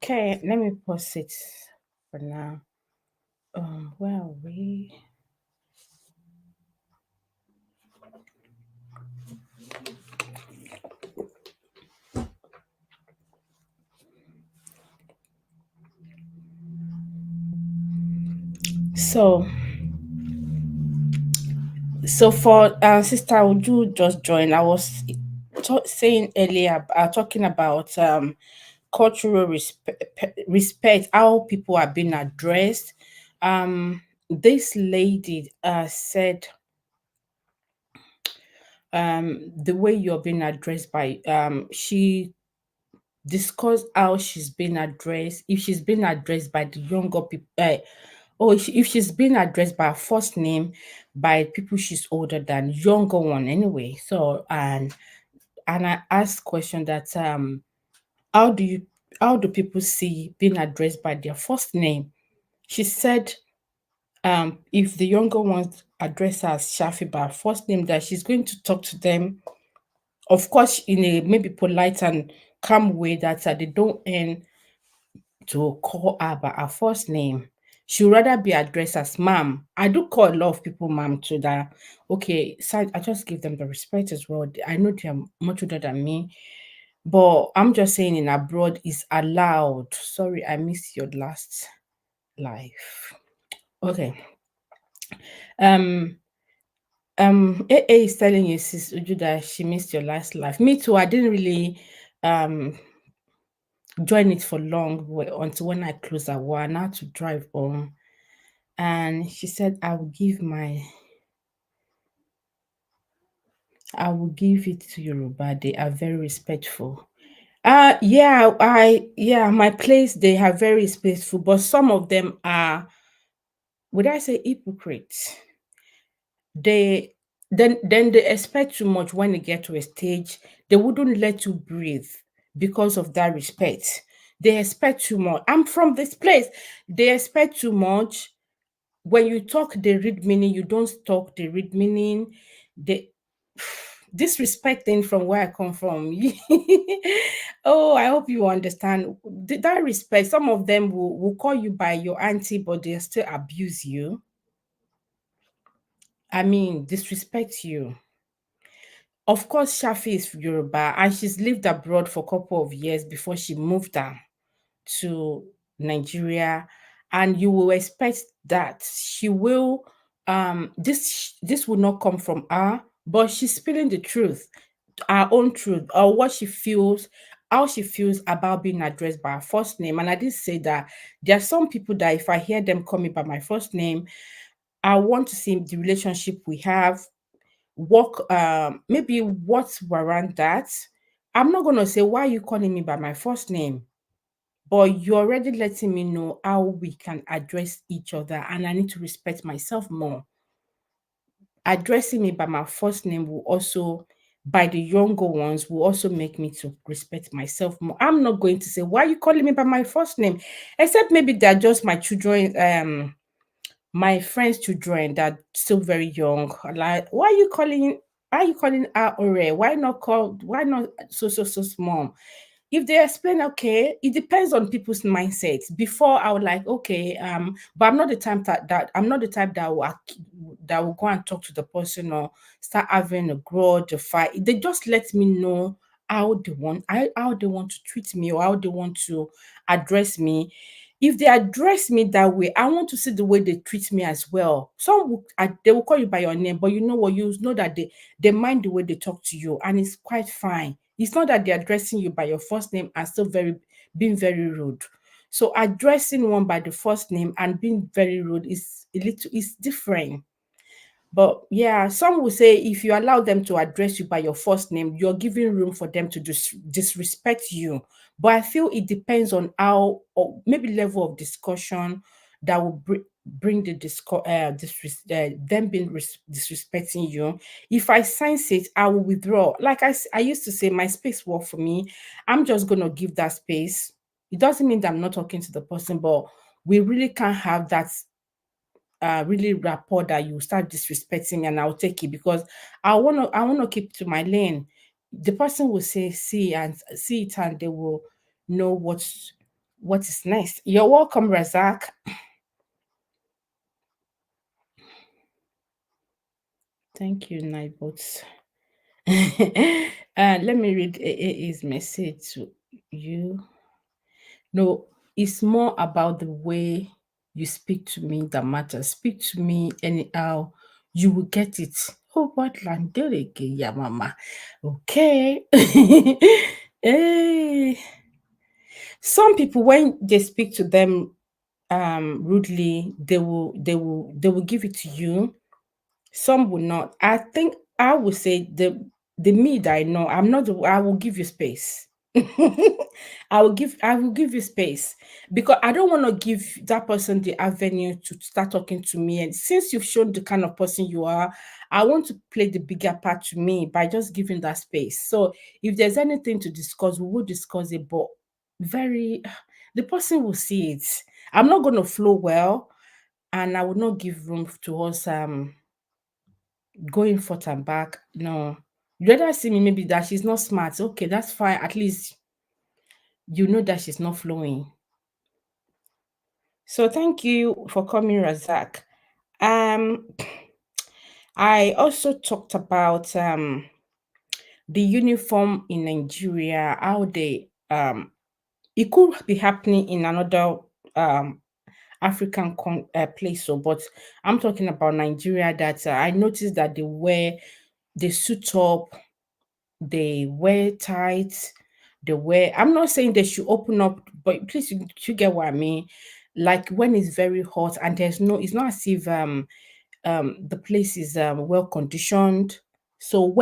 Okay, let me pause it for now. Where are we? So for Sister Uju just joined. I was saying earlier, talking about cultural respect, how people are being addressed. This lady said, the way you're being addressed by, she discussed how she's been addressed, if she's been addressed by the younger people, or if she's been addressed by her first name by people she's older than, younger one anyway. So, and I asked question that, how do you how do people see being addressed by their first name? She said, if the younger ones address her as Shafi by her first name, that she's going to talk to them, of course, in a maybe polite and calm way, that they don't end to call her by her first name. She'd rather be addressed as ma'am. I do call a lot of people ma'am too. That okay, so I just give them the respect as well. I know they're much older than me, but I'm just saying in abroad is allowed. Sorry, I missed your last life. Okay. Um AA is telling you, sis Uju, that she missed your last life. Me too. I didn't really um join it for long until when I closed at work. I had to drive home. And she said, I will give it to Yoruba. They are very respectful. Yeah, my place, they are very respectful, but some of them are, would I say, hypocrites. They then they expect too much. When they get to a stage, they wouldn't let you breathe because of that respect. They expect too much. I'm from this place. They expect too much. When you talk, they read meaning. You don't talk, they read meaning. They disrespecting from where I come from. Oh, I hope you understand. That respect, some of them will call you by your auntie, but they still abuse you. I mean, disrespect you. Of course, Shafi is Yoruba and she's lived abroad for a couple of years before she moved down to Nigeria, and you will expect that she will this will not come from her, but she's spilling the truth, her own truth, or what she feels, how she feels about being addressed by her first name. And I did say that there are some people that if I hear them call me by my first name, I want to see the relationship we have, work, maybe what's around that. I'm not gonna say, why are you calling me by my first name? but you're already letting me know how we can address each other, and I need to respect myself more. Addressing me by my first name will also, by the younger ones, will also make me to respect myself more. I'm not going to say, why are you calling me by my first name? Except maybe they're just my children, my friends' children that are still very young. Like, why are you calling her Ore? Why not so small? If they explain, okay, it depends on people's mindsets. Before I would like, okay, but I'm not the type that I'm not the type that will go and talk to the person or start having a grudge, a fight. They just let me know how they want to treat me or how they want to address me. If they address me that way, I want to see the way they treat me as well. They will call you by your name, but you know what? You know that they mind the way they talk to you, and it's quite fine. It's not that they're addressing you by your first name and still being very rude. So addressing one by the first name and being very rude is different. But yeah, some will say if you allow them to address you by your first name, you're giving room for them to disrespect you. But I feel it depends on how, or maybe level of discussion that will bring the them being disrespecting you. If I sense it, I will withdraw. Like I used to say, my space work for me. I'm just gonna give that space. It doesn't mean that I'm not talking to the person, but we really can't have that really rapport that you start disrespecting me, and I'll take it because I wanna keep to my lane. The person will say see it, and they will know what is next. You're welcome, Razak. Thank you, Nightbots. Let me read his message to you. No, it's more about the way you speak to me that matters. Speak to me anyhow, you will get it. Oh, what landereke, yeah, mama. Okay. Hey. Some people, when they speak to them rudely, they will give it to you. Some will not. I think I would say the me that I know, I will give you space. I will give you space because I don't want to give that person the avenue to start talking to me. And since you've shown the kind of person you are, I want to play the bigger part to me by just giving that space. So if there's anything to discuss, we will discuss it, but very the person will see it. I'm not gonna flow well, and I will not give room to us going forth and back. No. You rather see me maybe that she's not smart. Okay, that's fine. At least you know that she's not flowing. So thank you for coming, Razak. Um, I also talked about the uniform in Nigeria, how they it could be happening in another um African place. So, but I'm talking about Nigeria. That I noticed that they suit up, they wear tight, they wear. I'm not saying they should open up, but please, you get what I mean. Like when it's very hot and it's not as if the place is well conditioned. So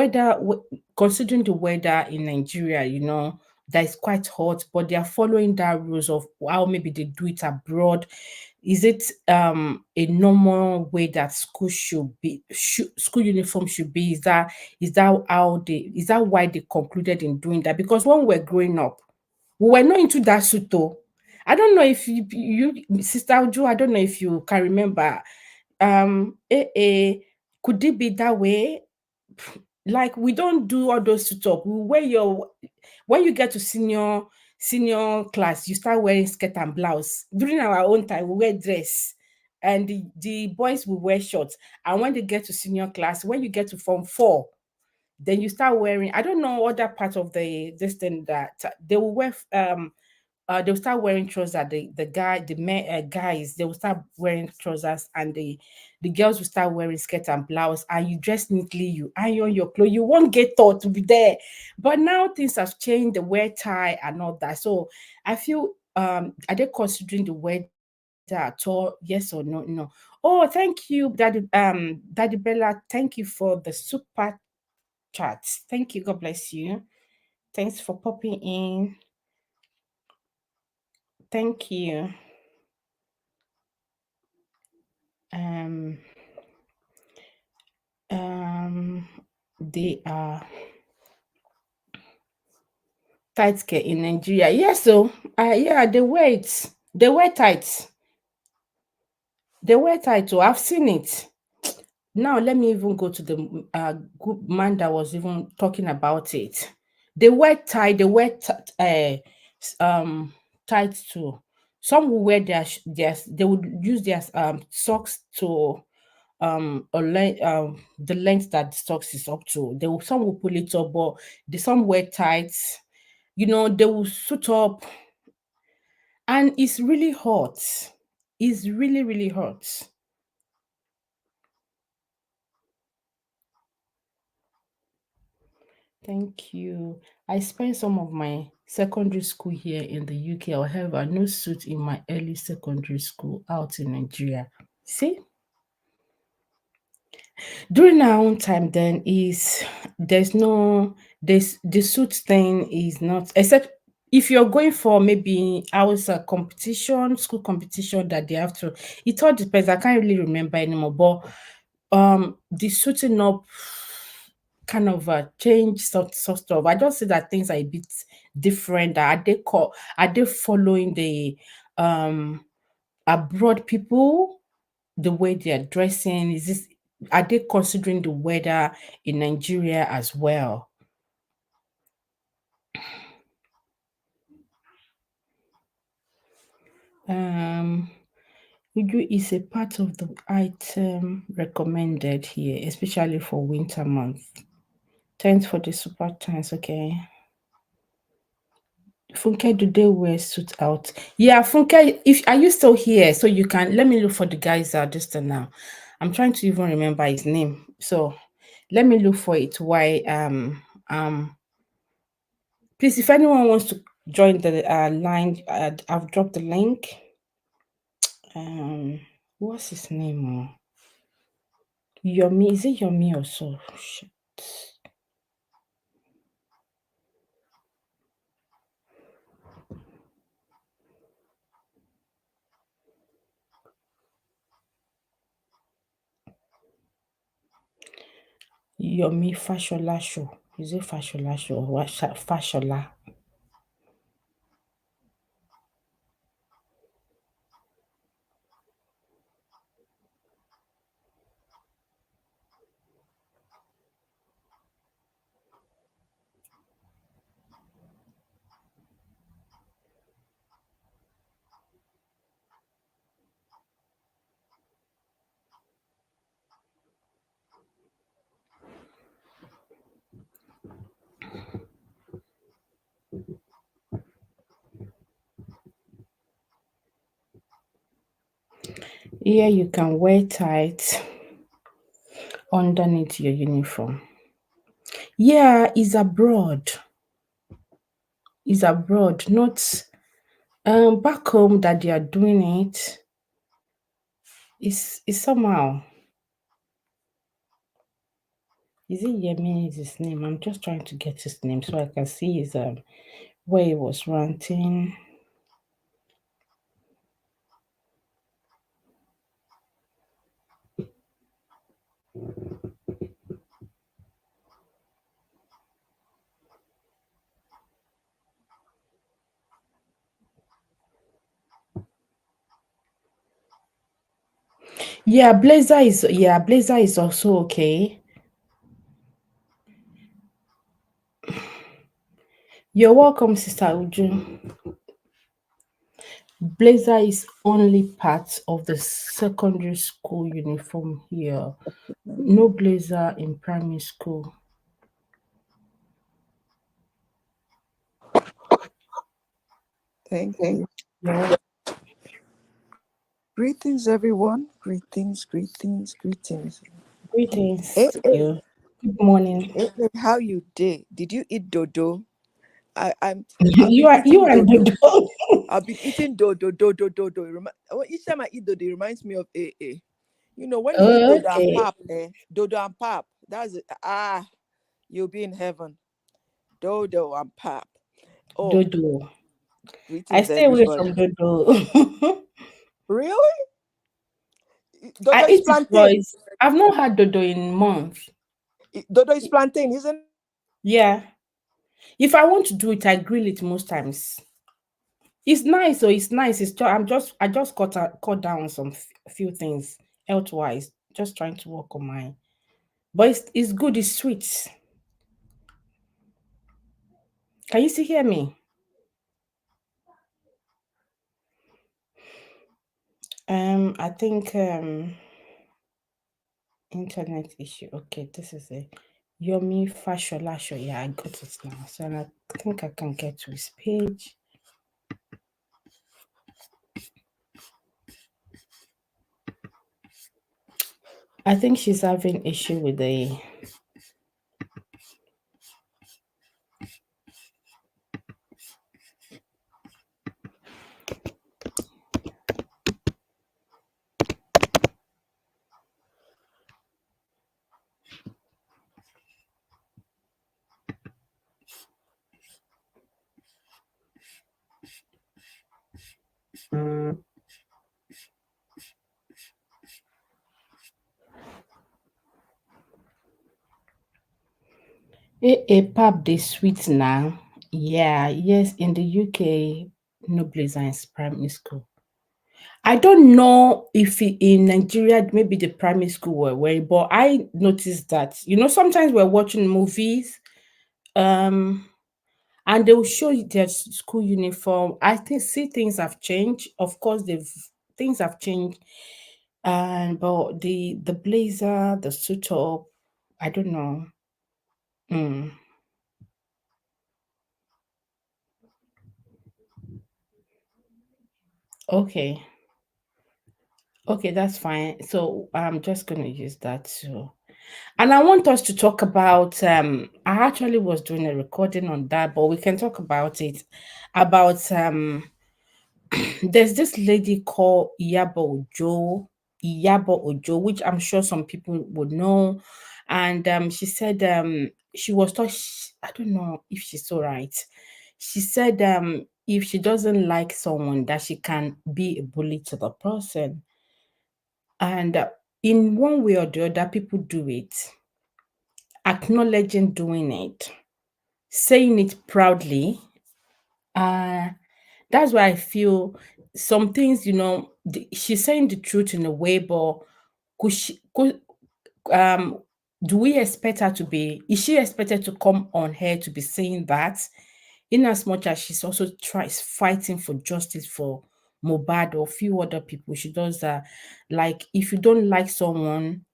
considering the weather in Nigeria, that is quite hot, but they are following that rules of how maybe they do it abroad. Is it a normal way that school uniform should be? Is that why they concluded in doing that? Because when we were growing up, we were not into that suit though. I don't know if Sister Uju, I don't know if you can remember. Could it be that way? Like we don't do all those suit up. We wear your when you get to senior class, you start wearing skirt and blouse. During our own time, we wear dress, and the boys will wear shorts. And when they get to senior class, when you get to form 4, then you start wearing. I don't know other part of this thing that they will wear. They'll start wearing trousers. Guys, they will start wearing trousers, and the girls will start wearing skirt and blouse. And you dress neatly, you iron your clothes, you won't get thought to be there. But now things have changed. The wear tie and all that. So I feel are they considering the wear at all? Yes or no? No. Oh, thank you, Daddy Bella. Thank you for the super chat. Thank you. God bless you. Thanks for popping in. Thank you. Um, they are tight care in Nigeria. Yes, so yeah, they wear it. They wear tights. They wear tight. So I've seen it. Now let me even go to the good man that was even talking about it. They wear tie. They wear tight too. Some will wear their they would use their socks to or the length that the socks is up to. Some will pull it up, but some wear tights. They will suit up, and it's really hot. It's really really hot. Thank you. I spent some of my secondary school here in the UK. However, no suit in my early secondary school out in Nigeria. See, during our own time, then there's the suit thing is not, except if you're going for maybe hours a competition, school competition that they have to. It all depends. I can't really remember anymore, but the suiting up kind of change sort of stuff. I just see that things are a bit different. Are they following the abroad people, the way they are dressing? Are they considering the weather in Nigeria as well? Um Uju is a part of the item recommended here, especially for winter month. Thanks for the super thanks, okay. Funke, do they wear suit out? Yeah, Funke, if are you still here? So you can let me look for the guys just now. I'm trying to even remember his name. So let me look for it. Why please, if anyone wants to join the line, I've dropped the link. What's his name? Yomi, is it Yomi or so? Shit. Yomi Fashola show. Is it Fashola show or what? Fashola? Here you can wear tight underneath your uniform. Yeah, is abroad. Is abroad, not back home that they are doing it. Is somehow. Is it Yemi is his name? I'm just trying to get his name so I can see his where he was ranting. Yeah, Blazer is also okay. You're welcome, Sister Uju. Blazer is only part of the secondary school uniform here. No blazer in primary school. Thank you. Yeah. Greetings, everyone. Greetings. Greetings Hey, to hey, you. Good morning. hey, how you did? Did you eat dodo? I've you been are you eating and dodo. Dodo. I've been eating dodo. Each time I eat dodo, it reminds me of AA. You know, when you eat dodo and Okay. pap, dodo and pap. That's it. You'll be in heaven. Dodo and pap. Oh, Dodo. I Greetings, stay away everybody. from dodo. Really? I Dodo is eat it plantain. twice. I've not had dodo in months. Dodo is plantain, isn't it? Yeah. If I want to do it, I grill it most times. It's nice, so it's nice. It's just, I just cut down some few things health wise. Just trying to work on my, but it's good. It's sweet. Can you still hear me? I think internet issue. Okay, this is a Yomi Fashola show. Yeah, I got it now. So I think I can get to his page. I think she's having issue with the. Pap the sweet now. Yeah, yes, in the UK, no blazer in primary school. I don't know if in Nigeria, maybe the primary school were wearing, but I noticed that, sometimes we're watching movies, um, and they'll show you their school uniform. I think see things have changed. Of course, things have changed. And but the blazer, the suit up, I don't know. Mm, okay. Okay, that's fine. So I'm just gonna use that too. And I want us to talk about I actually was doing a recording on that, but we can talk about it. About there's this lady called Iyabo Ojo, which I'm sure some people would know. And she said she was taught I don't know if she's so right. She said if she doesn't like someone that she can be a bully to the person. And in one way or the other, people do it, acknowledging doing it, saying it proudly. Uh, that's why I feel some things, she's saying the truth in a way, but could um, do we expect her to be, is she expected to come on here to be saying that? In as much as she's also tries fighting for justice for Mohbad or a few other people, she does that. Like, if you don't like someone,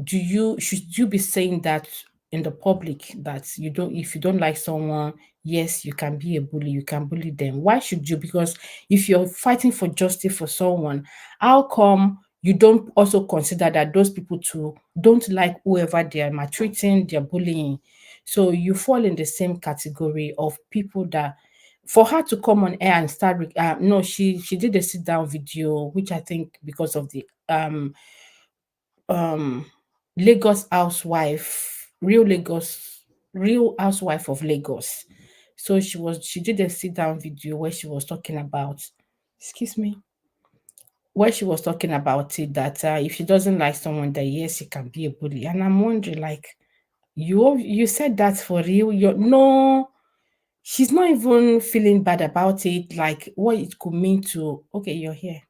should you be saying that in the public that you don't if you don't like someone, yes, you can be a bully, you can bully them? Why should you? Because if you're fighting for justice for someone, how come you don't also consider that those people too don't like whoever they are maltreating, they're bullying? So you fall in the same category of people that, for her to come on air and start no, she did a sit down video, which I think because of the um Lagos housewife, real housewife of Lagos. So she did a sit down video where she was talking about, excuse me, where she was talking about it that if she doesn't like someone, that yes, she can be a bully. And I'm wondering, like, you said that for real? You're no, she's not even feeling bad about it, like what it could mean to, okay, you're here.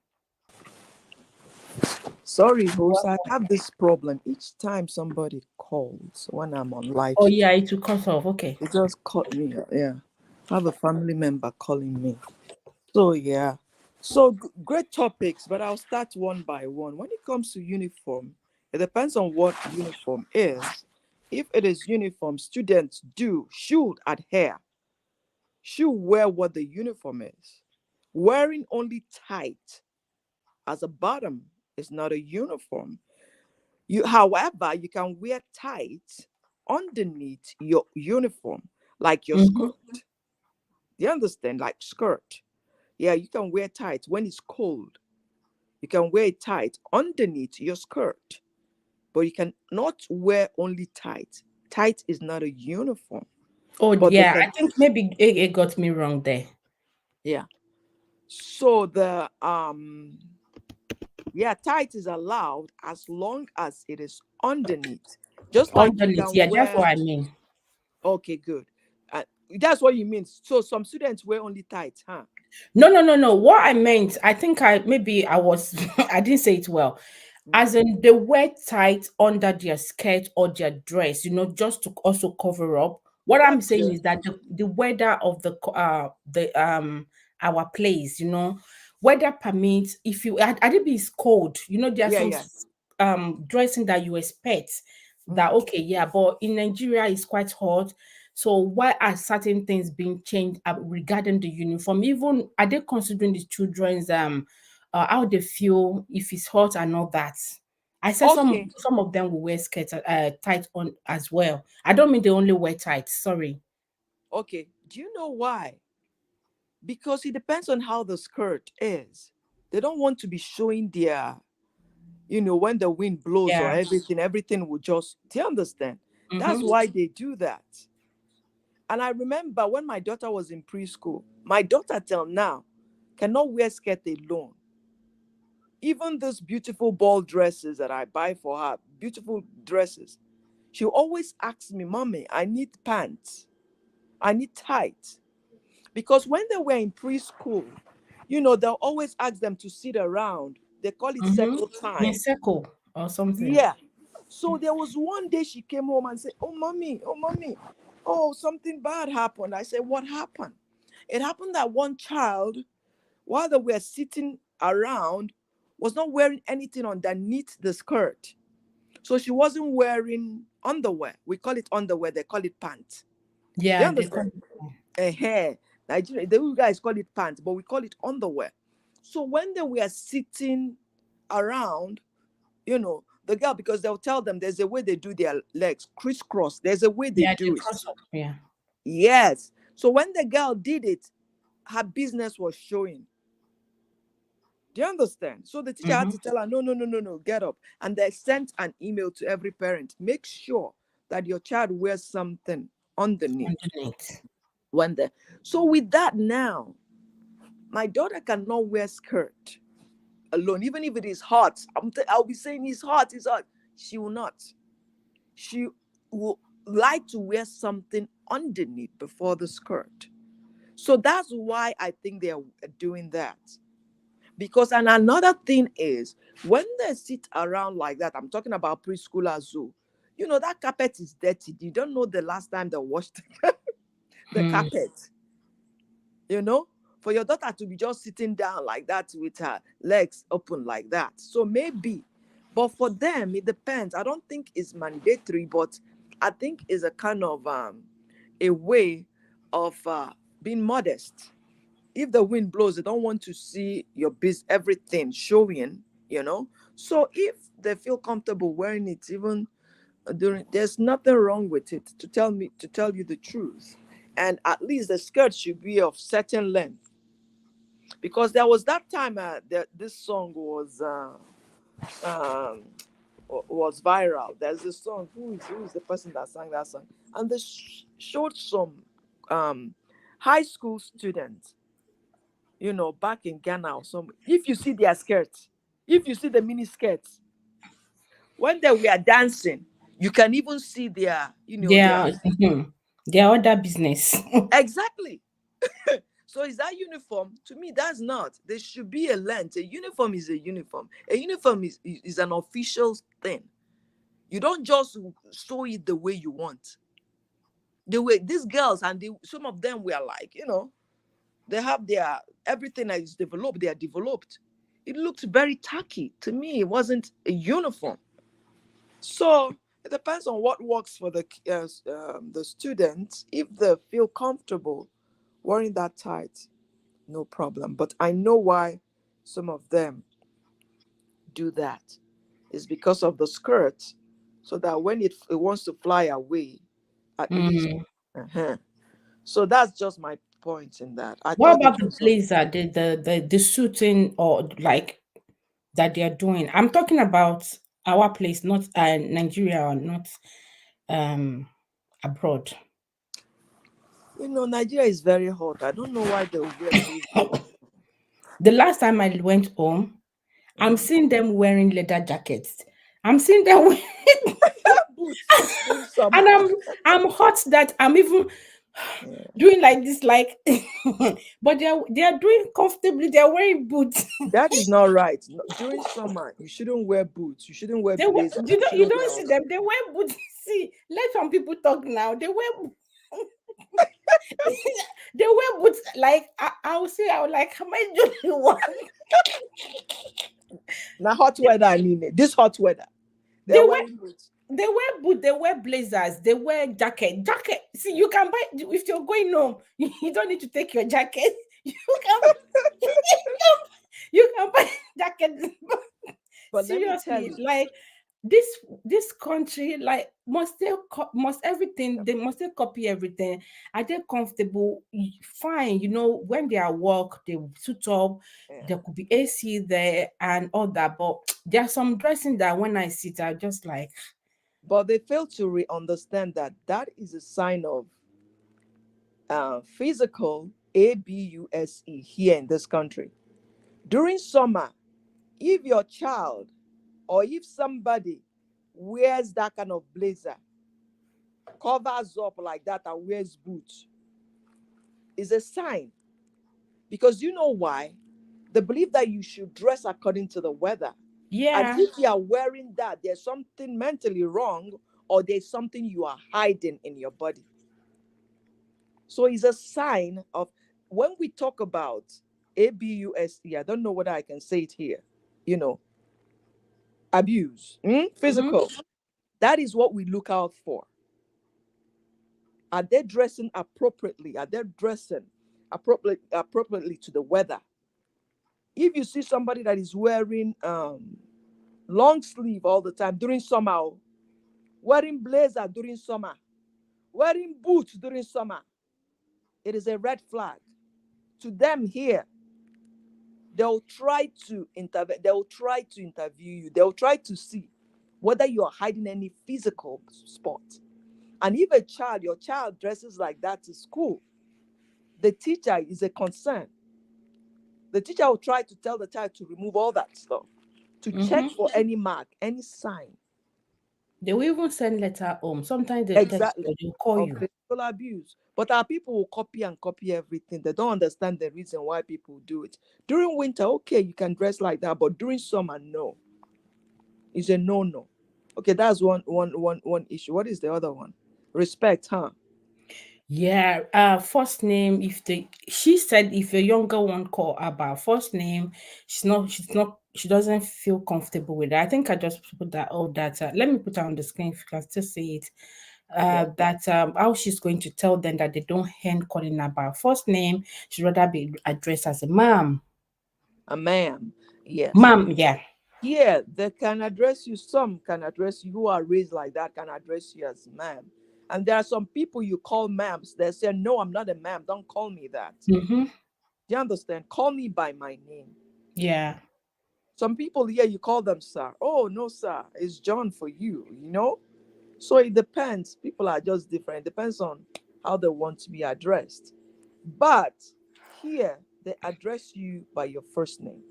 Sorry, host. I have this problem each time somebody calls when I'm on live Oh stream. yeah, it will cut off. Okay. It just caught me. Yeah, I have a family member calling me. So yeah, so great topics, but I'll start one by one. When it comes to uniform, it depends on what uniform is. If it is uniform, students should adhere, should wear what the uniform is. Wearing only tight as a bottom is not a uniform. However, you can wear tight underneath your uniform, like your Mm-hmm. skirt. Do you understand? Like skirt. Yeah, you can wear tight when it's cold. You can wear it tight underneath your skirt, but you can not wear only tight. Tight is not a uniform. Oh, but they yeah. I can, think maybe it got me wrong there. yeah. So yeah, tight is allowed as long as it is underneath. Just like you Underneath. can Yeah, that's wear, what I mean. okay, good. Uh, that's what you mean. So some students wear only tight, huh? No, no, no, no. What I meant, I think I was I didn't say it well. Mm. As in they wear tight under their skirt or their dress, just to also cover up. What I'm That's saying good. is that the weather of the our place, weather permits. If you Adibi is cold, there are Yeah, some yeah. dressing that you expect that Mm. okay, yeah, but in Nigeria it's quite hot. So why are certain things being changed regarding the uniform? Even are they considering the children's how they feel if it's hot and all that? I said some Okay, some of them will wear skirts tight on as well. I don't mean they only wear tight. Sorry. okay. Do you know why? Because it depends on how the skirt is. They don't want to be showing their, when the wind blows or Yeah. everything will just, do you understand? That's Mm-hmm. why they do that. And I remember when my daughter was in preschool, my daughter till now cannot wear skirt alone. Even those beautiful ball dresses that I buy for her, beautiful dresses, she always asks me, Mommy, I need pants. I need tight. Because when they were in preschool, they'll always ask them to sit around. They call it Mm-hmm. circle In time. circle or something. Yeah. So there was one day she came home and said, oh, mommy, oh, something bad happened. I said, what happened? It happened that one child, while they were sitting around, was not wearing anything underneath the skirt. So she wasn't wearing underwear. We call it underwear, they call it pants. Do you Yeah, they understand? come. A hair. Nigeria, the guys call it pants, but we call it underwear. So when they were sitting around, the girl, because they'll tell them there's a way they do their legs crisscross. There's a way they Yeah, they do it. cross up. Yeah. Yes. So when the girl did it, her business was showing. Do you understand? So the teacher had Mm-hmm. to tell her, no, no, no, no, no, get up. And they sent an email to every parent. Make sure that your child wears something underneath Underneath. when they. So with that now, my daughter cannot wear skirt alone, even if it is hot. I'll be saying it's hot, it's hot. She will not. She will like to wear something underneath before the skirt. So that's why I think they are doing that. Because, and another thing is, when they sit around like that, I'm talking about preschoolers who, that carpet is dirty. You don't know the last time they washed the Hmm. carpet, you know? For your daughter to be just sitting down like that with her legs open like that. So maybe, but for them, it depends. I don't think it's mandatory, but I think it's a kind of a way of being modest. If the wind blows, they don't want to see your everything showing, So if they feel comfortable wearing it, even during, there's nothing wrong with it. To tell you the truth, and at least the skirt should be of certain length, because there was that time that this song um, was viral. There's a song. Who is the person that sang that song? And they showed some um, high school students, back in Ghana or somewhere. If you see their skirts, if you see the mini skirts, when they were dancing, you can even see their, They their are their other business. exactly. So is that uniform? To me, that's not. There should be a length. A uniform is a uniform. A uniform is an official thing. You don't just sew it the way you want. The way these girls and some of them were like, they have their everything that is developed. They are developed. It looked very tacky to me. It wasn't a uniform. So it depends on what works for the students. If they feel comfortable wearing that tight, no problem. But I know why some of them do that. It's because of the skirt, so that when it wants to fly away, at least. Mm. Uh-huh. So that's just my point in that. I What thought about it the was blazer, the suiting or like that they are doing? I'm talking about our place, not Nigeria or not um abroad. Nigeria is very hot. I don't know why they will wear blazer. The last time I went home, I'm Mhm. seeing them wearing leather jackets. I'm seeing them Boots during summer. and I'm hot that I'm even Yeah. doing like this, like but they're doing comfortably, they're wearing boots. That is not right. During summer, you shouldn't wear boots. You shouldn't wear They wear, blazers. you You don't you shouldn't don't wear all see that. them, they wear boots. See, let some people talk now. They wear they wear boots like I will say, I was like, am I doing one? Now hot weather, I mean it. This hot weather. They They're wear wearing boots. they wear boots, they wear blazers, they wear jacket. See, you can buy if you're going home, you don't need to take your jacket. You can you can buy jacket. But let me tell Seriously, you, like this this country, like must everything, they must they copy everything. Are they comfortable? Fine, when they are work, they suit up. yeah. There could be AC there and all that, but there are some dressing that when I sit, I just like, But they fail to understand that that is a sign of physical abuse here in this country. During summer, if your child or if somebody wears that kind of blazer, covers up like that and wears boots, is a sign. Because you know why? They believe that you should dress according to the weather. And yeah, if you are wearing that, there's something mentally wrong or there's something you are hiding in your body. So it's a sign of when we talk about abuse, I don't know whether I can say it here, you know, abuse, mhm, physical. That is what we look out for. Are they dressing appropriately? Are they dressing appropriately to the weather? If you see somebody that is wearing long sleeve all the time during summer, wearing blazer during summer, wearing boots during summer, it is a red flag. To them here, they'll try to intervene, they'll try to interview you, they'll try to see whether you're hiding any physical spot. And if your child dresses like that to school, the teacher is a concern. The teacher will try to tell the child to remove all that stuff, to check mhm. for any mark, any sign. They will even send letter home. Sometimes they text Exactly. or they'll call Of you. physical abuse. But our people will copy and copy everything. They don't understand the reason why people do it. During winter, okay, you can dress like that, but during summer, no. It's a no-no. Okay, that's one issue. What is the other one? Respect, huh? Yeah, first name. If the she said if a younger one call her by first name, she doesn't feel comfortable with it. I think I just put that all that. Let me put it on the screen if you can still see it. Yeah. That how she's going to tell them that they don't hand calling her by first name. She'd rather be addressed as a ma'am. A ma'am. Yes. Ma'am, yeah. Yeah, they can address you. Some can address you who are raised like that, can address you as ma'am. And there are some people you call ma'ams. They say, no, I'm not a ma'am. Don't call me that. Mm-hmm. Do you understand? Call me by my name. Yeah. Some people here, you call them sir. Oh, no, sir. It's John for you. So it depends. People are just different. It depends on how they want to be addressed. But here, they address you by your first name.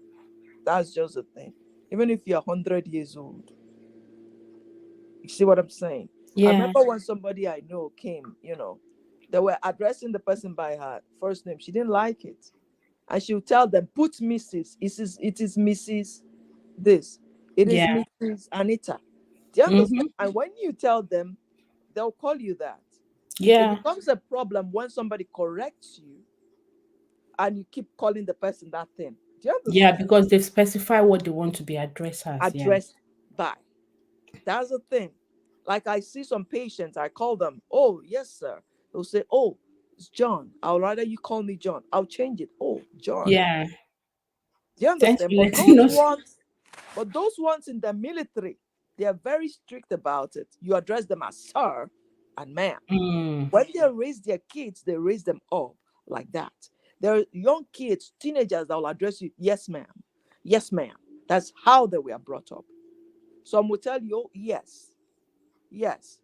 That's just the thing. Even if you're 100 years old. You see what I'm saying? I Yeah. remember when somebody I know came, they were addressing the person by her first name. She didn't like it. And she would tell them, put Mrs. It is Mrs. This. It is Yeah. Mrs. Anita. Do you understand? Mm-hmm. And when you tell them, they'll call you that. It Yeah. becomes a problem when somebody corrects you and you keep calling the person that thing. Do you Yeah, understand? because they've specified what they want to be addressed as. Yeah. Addressed by. That's the thing. Like I see some patients, I call them, oh, yes, sir. They'll say, oh, it's John. I'll rather you call me John. I'll change it. Oh, John. Yeah. Do you Thanks understand? for letting us. But those ones in the military, they are very strict about it. You address them as sir and ma'am. Mm, When they raise their kids, they raise them up like that. There are young kids, teenagers that will address you, yes, ma'am. Yes, ma'am. That's how they were brought up. Some will tell you, oh, yes. Yes.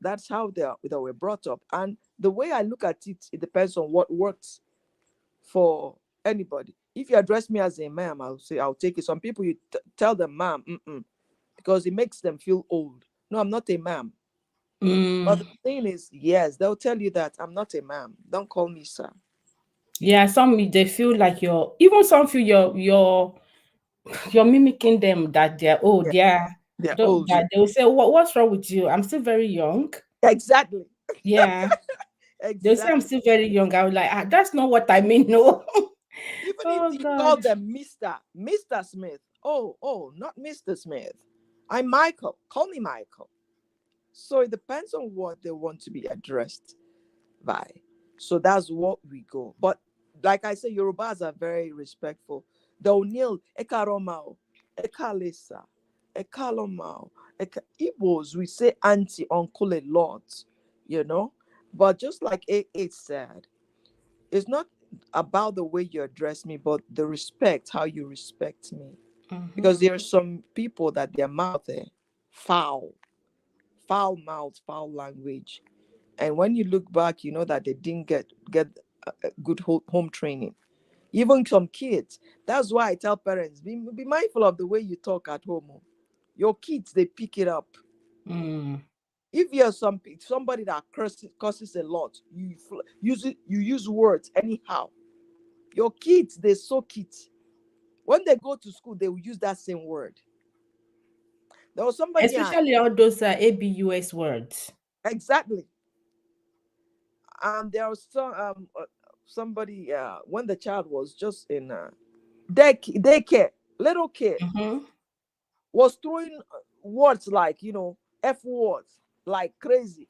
That's how they were brought up. And The way I look at it, it depends on what works for anybody. If you address me as a ma'am, I'll say I'll take it. Some people you tell them ma'am, because it makes them feel old. No, I'm not a ma'am. But Mm. the thing is, yes, they'll tell you that I'm not a ma'am. Don't call me sir. Yeah, some they feel like you're even some feel you're mimicking them that they're old. Yeah, Yeah. they're Don't old. Yeah, that they will say, what's wrong with you? I'm still very young. exactly, Yeah. They'll say I'm exactly. still very young. I was like, that's not what I mean. No. Even if Oh you call God. them Mister Smith. Oh, not Mr. Smith. I'm Michael. Call me Michael. So it depends on what they want to be addressed by. So that's what we go. But like I said, Yorubas are very respectful. The O'Neill, Ekaromao, Ekalesa, Ekalomao, Igbos, we say auntie, uncle a lot, you know. But just like it said, it's not about the way you address me, but the respect, how you respect me. Mm-hmm. Because there are some people that their mouth foul, foul mouth, foul language. And when you look back, you know that they didn't get a good home training. Even some kids. That's why I tell parents, be mindful of the way you talk at home. Oh. Your kids, they pick it up. Mm. If you're somebody that curses a lot, you use words anyhow. Your kids, they soak it. When they go to school, they will use that same word. There was somebody, Especially all those ABUS words. exactly. And there was somebody when the child was just in daycare, little kid Mm-hmm. was throwing words like f words like crazy.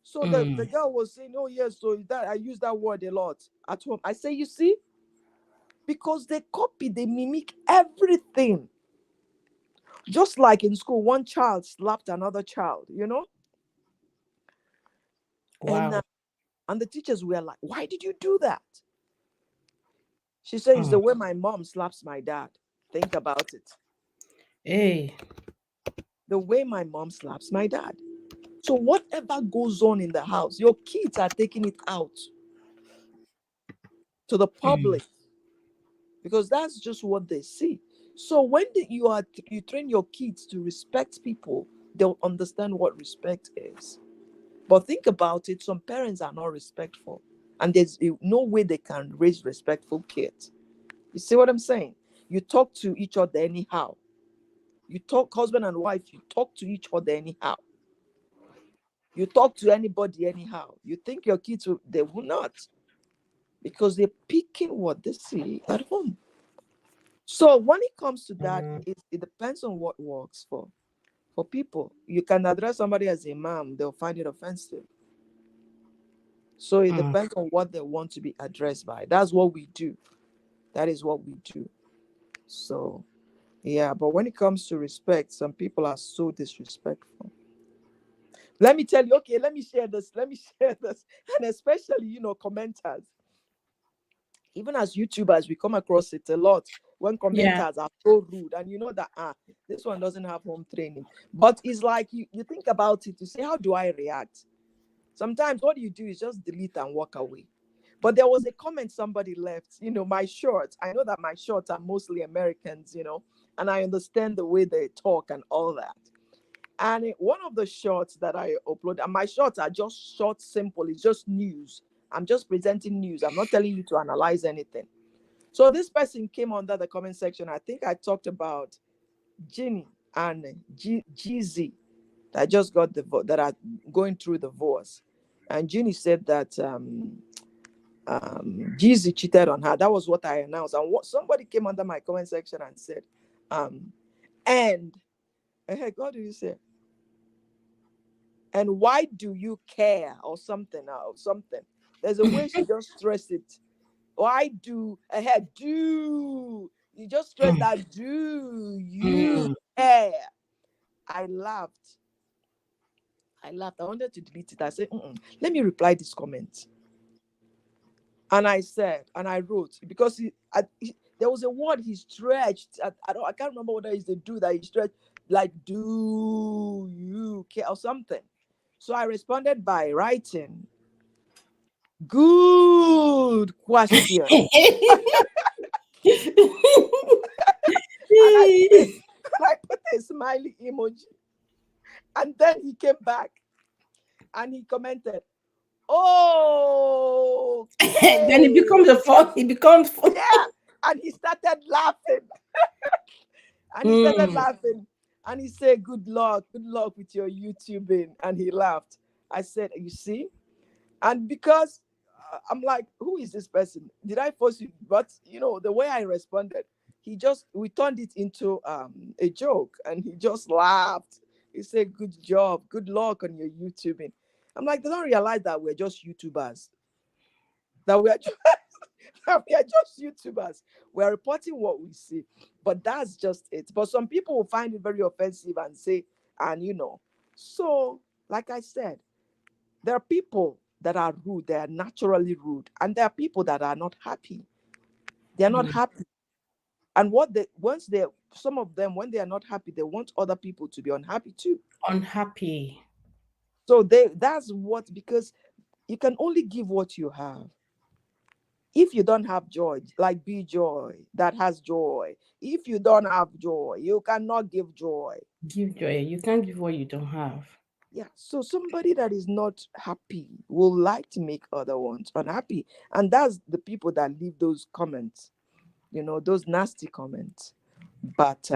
So the Mm. girl was saying, oh yes, so that I use that word a lot at home. I say, you see, because they copy, they mimic everything. Just like in school, one child slapped another child, and Wow. and the teachers were like, why did you do that? She says, it's Mm. the way my mom slaps my dad. Think about it. Hey. The way my mom slaps my dad. So whatever goes on in the house, your kids are taking it out to the Mm. public because that's just what they see. So when you train your kids to respect people, they'll understand what respect is. But think about it, some parents are not respectful, and there's no way they can raise respectful kids. You see what I'm saying? You talk to each other anyhow. You talk husband and wife, you talk to each other anyhow. You talk to anybody anyhow. You think your kids they will not, because they're picking what they see at home. So when it comes to that, Mm. it depends on what works for people. You can address somebody as a mom, they'll find it offensive. So it Mm. depends on what they want to be addressed by. That's what we do. That is what we do. So yeah, but when it comes to respect, some people are so disrespectful. Let me tell you, okay, let me share this. Let me share this. And especially, commenters. Even as YouTubers, we come across it a lot when Yeah. commenters are so rude, and you know that this one doesn't have home training. But it's like you think about it, you say, how do I react? Sometimes what you do is just delete and walk away. But there was a comment somebody left, my shorts. I know that my shorts are mostly Americans, and I understand the way they talk and all that. And one of the shorts that I upload, and my shorts are just short, simple. It's just news. I'm just presenting news. I'm not telling you to analyze anything. So this person came under the comment section. I think I talked about Ginny and GZ that just got that are going through the divorce. And Ginny said that GZ cheated on her. That was what I announced. And what somebody came under my comment section and said, and hey, what do you say? And why do you care or something or something? There's a way she just stressed it. Why do ahead do you just stress Mm. that do you Mm. care? I laughed. I laughed. I wanted to delete it. I said, let me reply this comment. And I said, and I wrote because there was a word he stretched. I can't remember what it is the do that he stretched like do you care or something. So I responded by writing, good question. And I put a, and I put a smiley emoji. And then he came back and he commented, Then it becomes okay. a fun. It becomes fun. Yeah. And he started laughing. And he started Mm, laughing. And he said, good luck with your YouTubing. And he laughed. I said, you see? And because I'm like, who is this person? Did I force you? But the way I responded, we turned it into a joke, and he just laughed. He said, good job, good luck on your YouTubing. I'm like, they don't realize that we're just YouTubers, that we are just, that we are just YouTubers. We're reporting what we see, but that's just it. But some people will find it very offensive and say, and so like I said, there are people that are rude, they are naturally rude, and there are people that are not happy. They are not mm, happy. And what they once they some of them, when they are not happy, they want other people to be unhappy too. unhappy. So that's what, because you can only give what you have. If you don't have joy, like be joy that has joy. If you don't have joy, you cannot give joy. Give joy. You can't give what you don't have. Yeah, so somebody that is not happy will like to make other ones unhappy. And that's the people that leave those comments, those nasty comments. But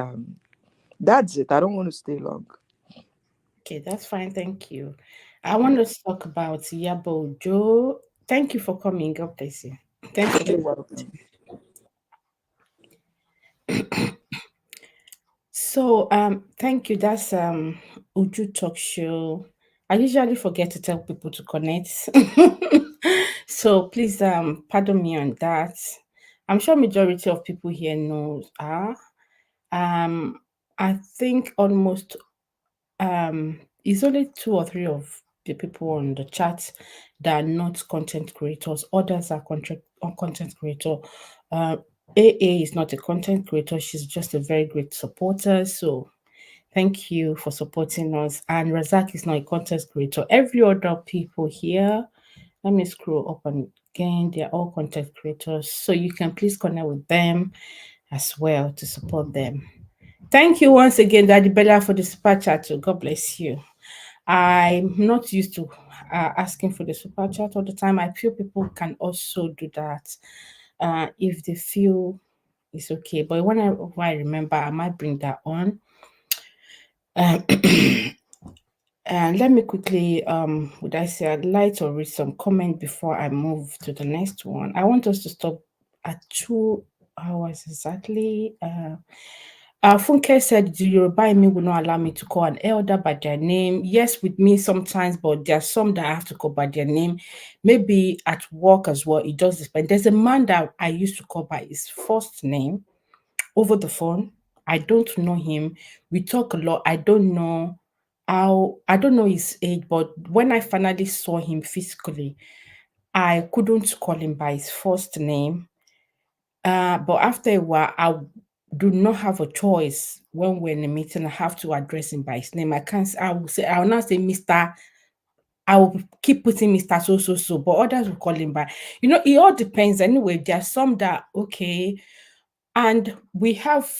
that's it. I don't want to stay long. Okay, that's fine. Thank you. I want us to talk about Yabo Joe. Thank you for coming. God bless you. Thanks for You're the. welcome. So, thank you. That's Uju Talk Show. I usually forget to tell people to connect. So please pardon me on that. I'm sure majority of people here knows um I think almost it's only two or three of the people on the chat that are not content creators. Others are content creator. Uh, AA is not a content creator. She's just a very great supporter. So thank you for supporting us. And Razak is not a content creator. Every other people here, let me scroll up and again. They are all content creators. So you can please connect with them as well to support them. Thank you once again, Daddy Bella, for the super chat. Too. God bless you. I'm not used to asking for the super chat all the time. I feel people can also do that if they feel it's okay. But when I remember, I might bring that on. Um, and let me quickly, would I say, I'd like to read some comment before I move to the next one. I want us to stop at 2 hours exactly. Funke said, the Yoruba in me will not allow me to call an elder by their name. Yes, with me sometimes, but there are some that I have to call by their name. Maybe at work as well. It does depend. There's a man that I used to call by his first name over the phone. I don't know him. We talk a lot. I don't know his age, but when I finally saw him physically, I couldn't call him by his first name. But after a while, I do not have a choice. When we're in a meeting, I have to address him by his name. I will not say Mr. I will keep putting Mr. So so so, but others will call him by. It all depends. Anyway, there are some that okay, and we have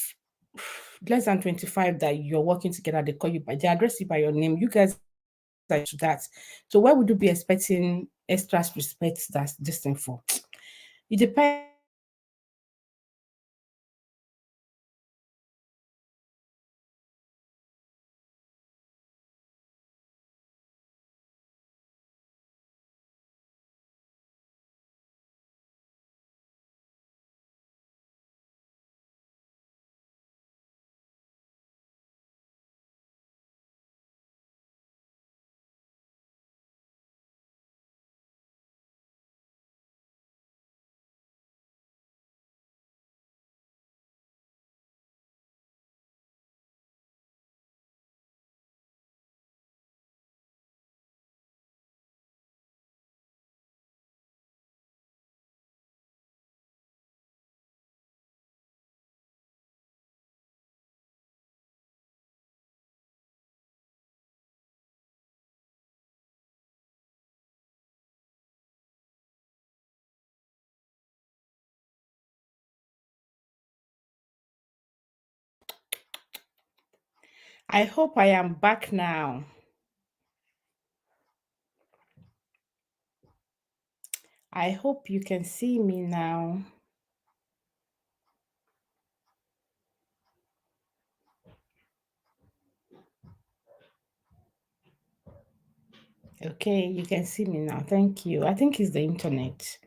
less than 25 that you're working together. They call you by they address you by your name. You guys are used to that. So why would you be expecting extra respect that's this thing for? It depends. I hope I am back now. I hope you can see me now. Okay, you can see me now. Thank you. I think it's the internet.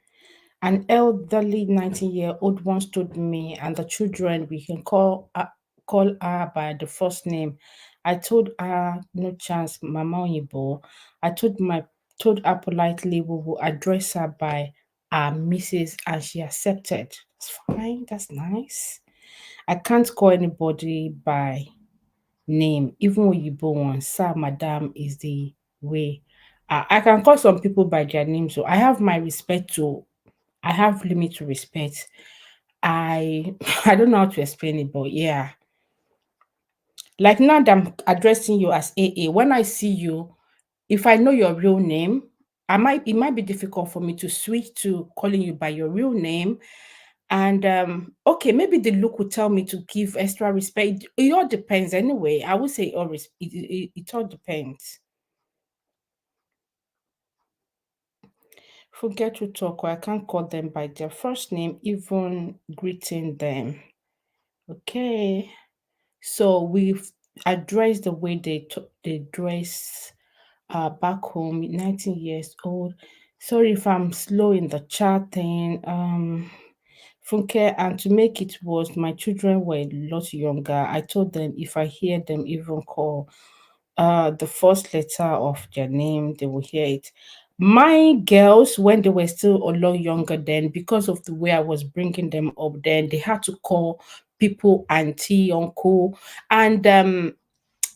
An elderly 90-year-old once told me and the children we can call her by the first name. I told her no chance, Mama Oyibo. I told her politely we will address her by Mrs. and she accepted. That's fine. That's nice. I can't call anybody by name, even Oyibo one. Sir, Madam is the way. I can call some people by their name, so I have my respect to I have limit to respect. I I don't know how to explain it, but yeah. Like now that I'm addressing you as AA, when I see you, if I know your real name, it might be difficult for me to switch to calling you by your real name. And okay, maybe the look will tell me to give extra respect. It all depends anyway. I would say it all depends. Forget to talk, or I can't call them by their first name, even greeting them. Okay. So we've addressed the way they dress back home, 19 years old. Sorry if I'm slow in the chatting. Funke, and to make it worse, my children were a lot younger. I told them if I hear them even call the first letter of their name, they will hear it. My girls, when they were still a lot younger, then because of the way I was bringing them up, then they had to call people auntie, uncle, and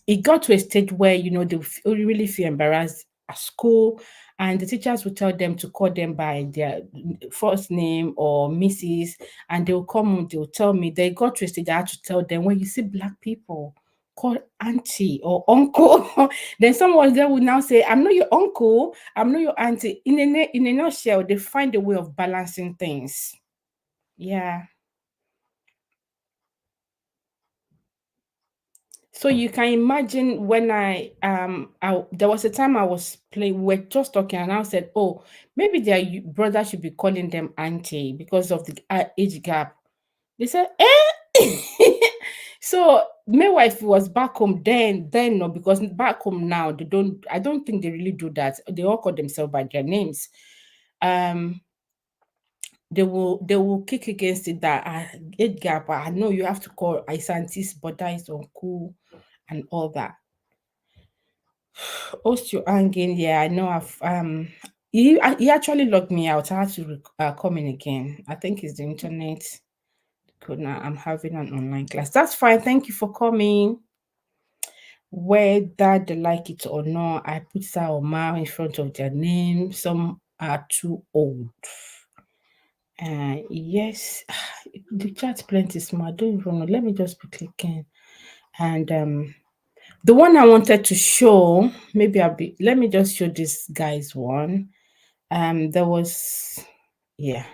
it got to a stage where they really feel embarrassed at school, and the teachers would tell them to call them by their first name or Mrs. And they'll come, they'll tell me they got to a stage I had to tell them, when you see black people, call auntie or uncle. Then someone there would now say, I'm not your uncle, I'm not your auntie. In a nutshell, they find a way of balancing things. Yeah. So you can imagine when I there was a time I was playing, we are just talking, and I said, "Oh, maybe their brother should be calling them auntie because of the age gap." They said, "Eh." So meanwhile, if it was back home, then no, because back home now they don't. I don't think they really do that. They all call themselves by their names. Um, they will kick against it that age gap. I know you have to call Isantis, but that is uncool and all that. Osteo hanging, yeah, I know. He actually logged me out. I had to come in again. I think it's the internet. Good now. I'm having an online class. That's fine. Thank you for coming. Whether they like it or not, I put Sa or Ma in front of their name. Some are too old. Yes, the chat's plenty smart. Don't even know. Let me just be clicking. And the one I wanted to show, maybe let me just show this guy's one. There was, yeah.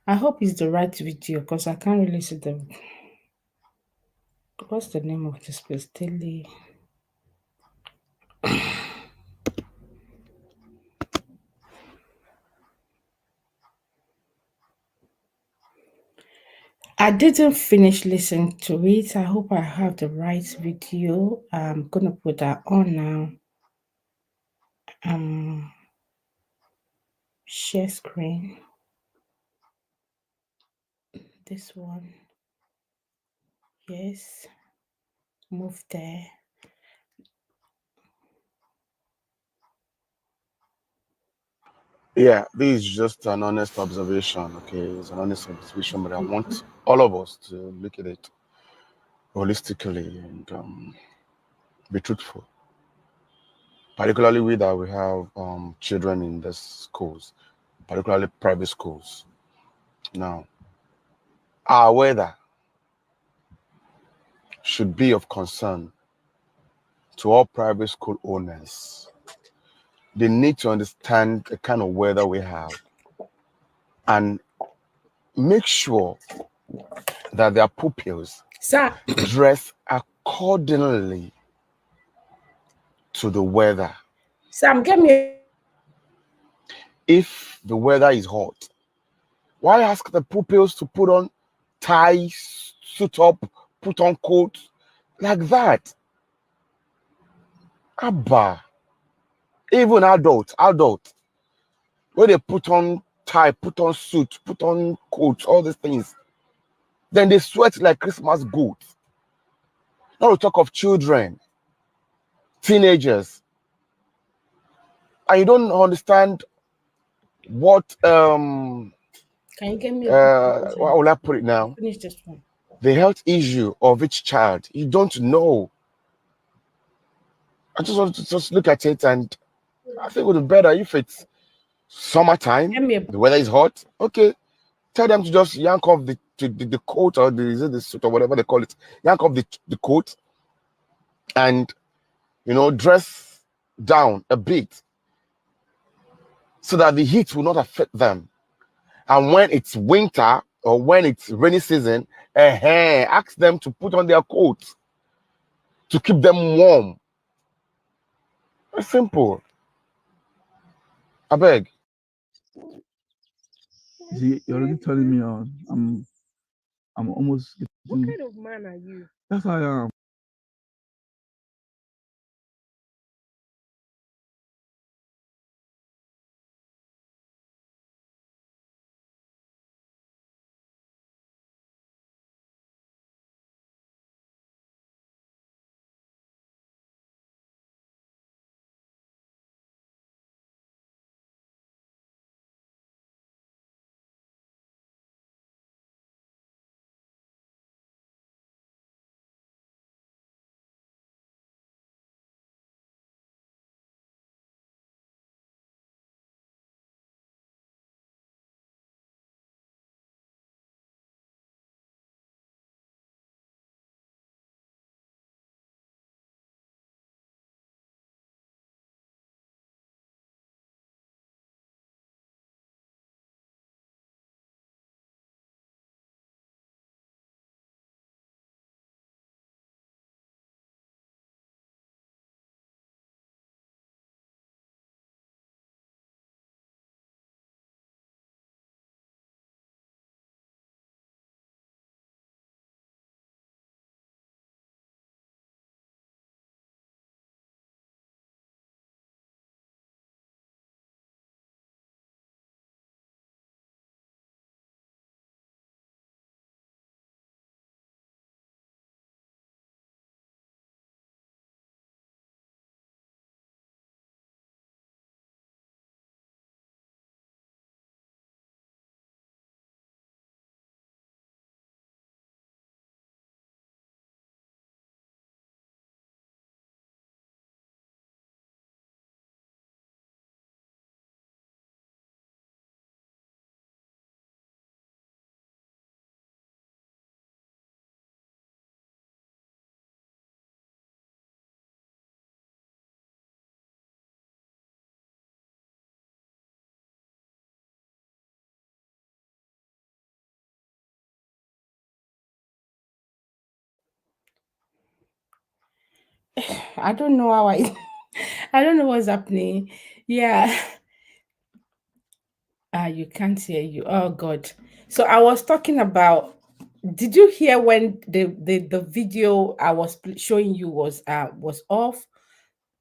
I hope it's the right video because I can't really see the. What's the name of this place? Daily. I didn't finish listening to it. I hope I have the right video. I'm gonna put that on now. Share screen. This one. Yes. Move there. Yeah, this is just an honest observation. Okay, it's an honest observation, but I want all of us to look at it holistically and be truthful. Particularly we that we have children in the schools, particularly private schools. Now, our weather should be of concern to all private school owners. They need to understand the kind of weather we have and make sure that their pupils Sir, dress accordingly to the weather. Sam, get me. If the weather is hot, why ask the pupils to put on ties, suit up, put on coats like that? Abba, even adult, where they put on tie, put on suit, put on coats, all these things, then they sweat like Christmas goats. Not to talk of children, teenagers, and you don't understand what Can you get me how will I put it now? Finish this one. The health issue of each child. You don't know. I just want to just look at it, and I think it would be better if it's summertime, Get me the weather is hot. Okay, tell them to just yank off the coat, or the suit, or whatever they call it. Yank off the coat, and dress down a bit, so that the heat will not affect them. And when it's winter or when it's rainy season, ask them to put on their coats to keep them warm. It's simple. I beg. See, you're already telling me I'm almost What getting. kind of man are you? That's how I am. I don't know how I I don't know what's happening. Yeah. You can't hear you. Oh God. So I was talking about, did you hear when the video I was showing you was off?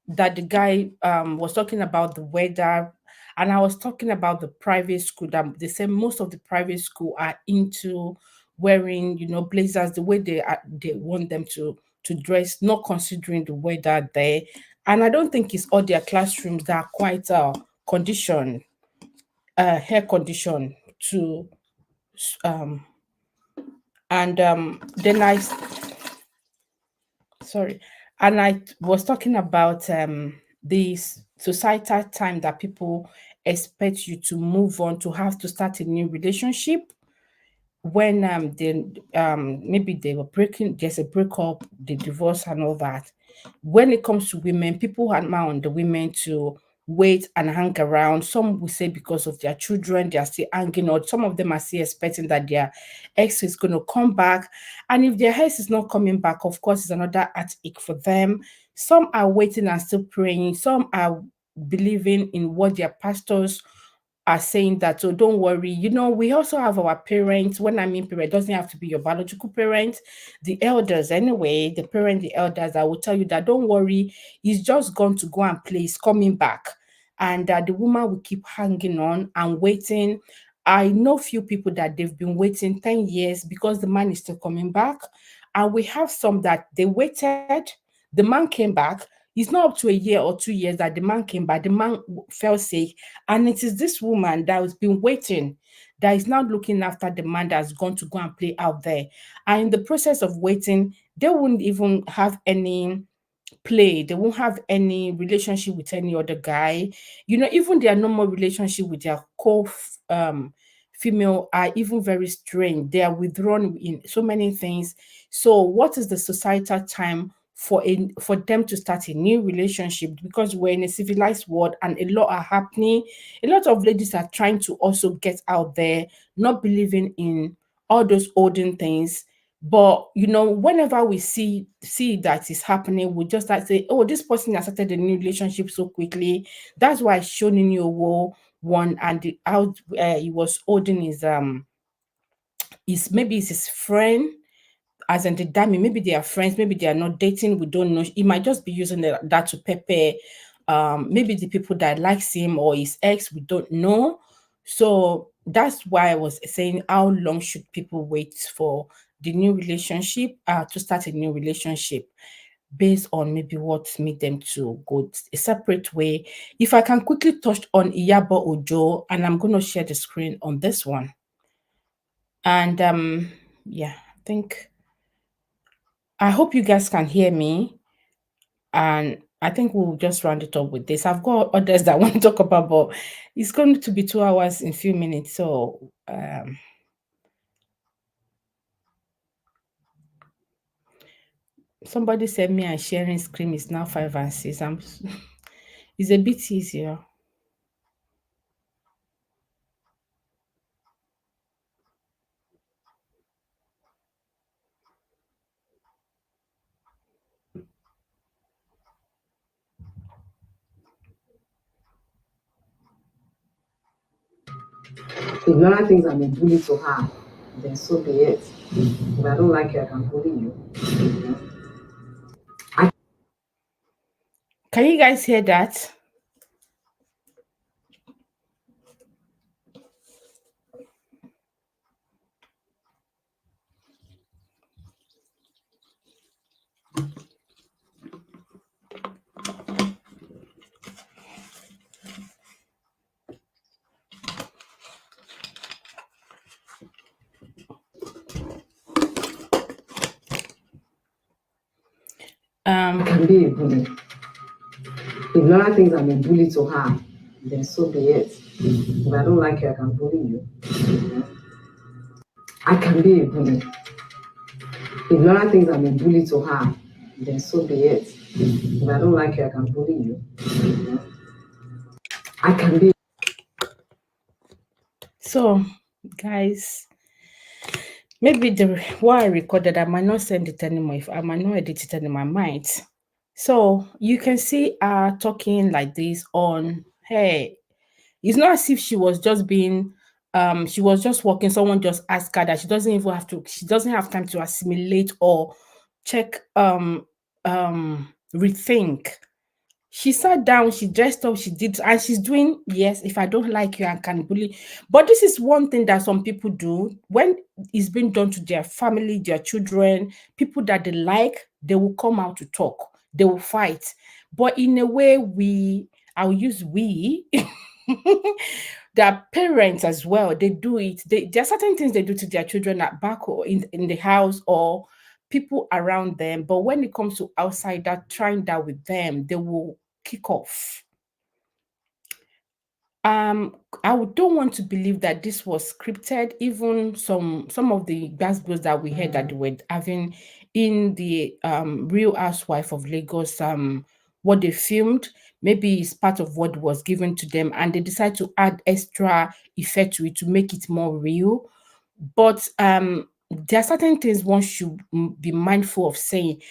That the guy was talking about the weather, and I was talking about the private school, that they say most of the private school are into wearing blazers the way they want them to dress, not considering the weather there. And I don't think it's all their classrooms that are quite conditioned, hair condition to um and then sorry, and I was talking about this societal time that people expect you to move on, to have to start a new relationship when they maybe they were breaking, there's a breakup, the divorce and all that. When it comes to women, people are now on the women to wait and hang around. Some will say because of their children, they are still hanging on. Some of them are still expecting that their ex is going to come back. And if their ex is not coming back, of course, it's another heartache for them. Some are waiting and still praying. Some are believing in what their pastors are saying that, so don't worry. We also have our parents. When I mean parent, doesn't have to be your biological parents, the elders anyway, the elders that will tell you that don't worry, he's just going to go and play, he's coming back. And that the woman will keep hanging on and waiting. I know few people that they've been waiting 10 years because the man is still coming back. And we have some that they waited, the man came back. It's not up to a year or 2 years that the man came back. The man fell sick. And it is this woman that has been waiting, that is now looking after the man that's going to go and play out there. And in the process of waiting, they wouldn't even have any play. They won't have any relationship with any other guy. Even their normal relationship with their female are even very strange. They are withdrawn in so many things. So what is the societal time for them to start a new relationship? Because we're in a civilized world and a lot are happening. A lot of ladies are trying to also get out there, not believing in all those olden things. But whenever we see that is happening, we just start say, oh, this person has started a new relationship so quickly. That's why it's shown in your wall one, and how he was holding his maybe it's his friend, as in the dummy. Maybe they are friends, maybe they are not dating, we don't know. He might just be using that to pepper maybe the people that likes him or his ex, we don't know. So that's why I was saying, how long should people wait for the new relationship, to start a new relationship, based on maybe what made them to go a separate way. If I can quickly touch on Iyabo Ojo, and I'm going to share the screen on this one. And yeah, I hope you guys can hear me. And I think we'll just round it up with this. I've got others that I want to talk about, but it's going to be 2 hours in a few minutes. So somebody said me and sharing screen is now 5 and 6. It's a bit easier. If Nora thinks I'm a bully to her, then so be it. If I don't like you, I can bully you. Can you guys hear that? I can be a bully. If Nora thinks I'm a bully to her, then so be it. If I don't like you, I can bully you. I can be a bully. If Nora thinks I'm a bully to her, then so be it. If I don't like you, I can bully you. I can be. So, guys, maybe what I recorded, I might not send it anymore. If I might not edit it anymore, I might. So you can see her talking like this on, hey, it's not as if she was just being she was just walking, someone just asked her that she doesn't have time to assimilate or check rethink. She sat down, she dressed up, she did, and she's doing, yes, if I don't like you, I can bully. But this is one thing that some people do when it's been done to their family, their children, people that they like, they will come out to talk, they will fight. But in a way, I'll use we, their parents as well, they do it. There are certain things they do to their children at back or in the house or people around them. But when it comes to outsider trying that with them, they will kick off. I don't want to believe that this was scripted. Even some of the gospels that we heard that they were having in the Real Housewife of Lagos, what they filmed, maybe it's part of what was given to them, and they decide to add extra effect to it to make it more real. But there are certain things one should be mindful of saying.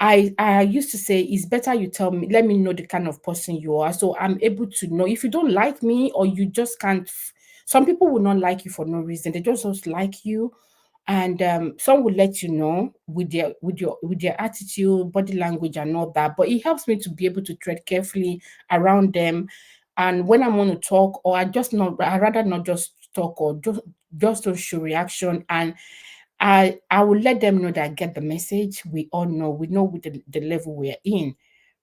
I used to say it's better you tell me, let me know the kind of person you are, so I'm able to know if you don't like me or you just can't. Some people will not like you for no reason; they just like you, and some will let you know with their attitude, body language, and all that. But it helps me to be able to tread carefully around them, and when I want to talk, or I rather not just talk, or just don't show reaction, and I will let them know that I get the message. We know with the level we're in.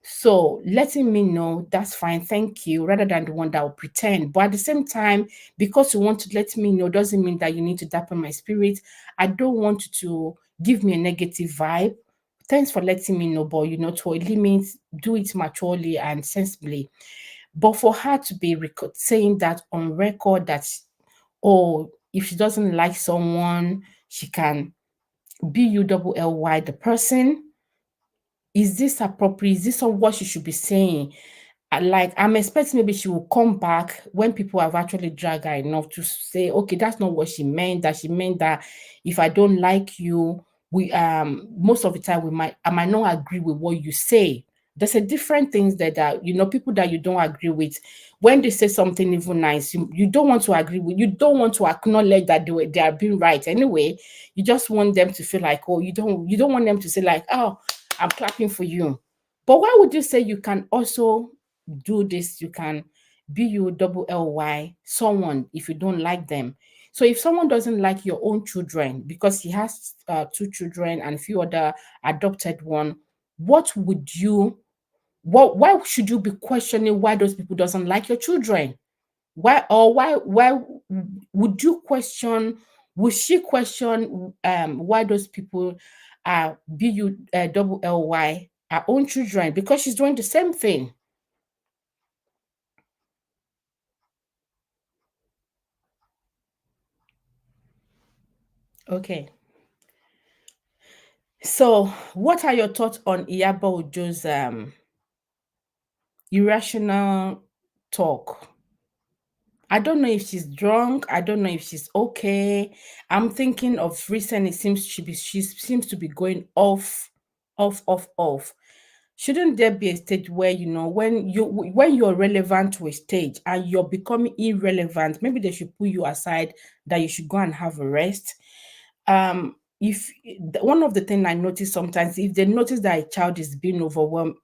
So letting me know, that's fine, thank you, rather than the one that will pretend. But at the same time, because you want to let me know doesn't mean that you need to dampen my spirit. I don't want you to give me a negative vibe. Thanks for letting me know, but to a limit, do it maturely and sensibly. But for her to be saying that on record that, oh, if she doesn't like someone, she can BULLY the person. Is this appropriate? Is this what she should be saying? Like, I'm expecting maybe she will come back when people have actually dragged her enough to say, okay, that's not what she meant. That she meant that if I don't like you, we most of the time I might not agree with what you say. There's a different things that people that you don't agree with, when they say something even nice, you don't want to agree with, you don't want to acknowledge that they are being right anyway. You just want them to feel like, oh, you don't want them to say like, oh, I'm clapping for you. But why would you say you can also do this? You can BULLY someone if you don't like them. So if someone doesn't like your own children because he has 2 children and a few other adopted one, what would you why should you be questioning why those people doesn't like your children? Why would you question, would she question why those people are BULLY our own children, because she's doing the same thing? Okay. So what are your thoughts on Iyabo Ojo's irrational talk? I don't know if she's drunk. I don't know if she's okay. I'm thinking of recent. It seems she seems to be going off, off. Shouldn't there be a stage where when you're relevant to a stage and you're becoming irrelevant, maybe they should put you aside, that you should go and have a rest. If one of the things I notice sometimes, if they notice that a child is being overwhelmed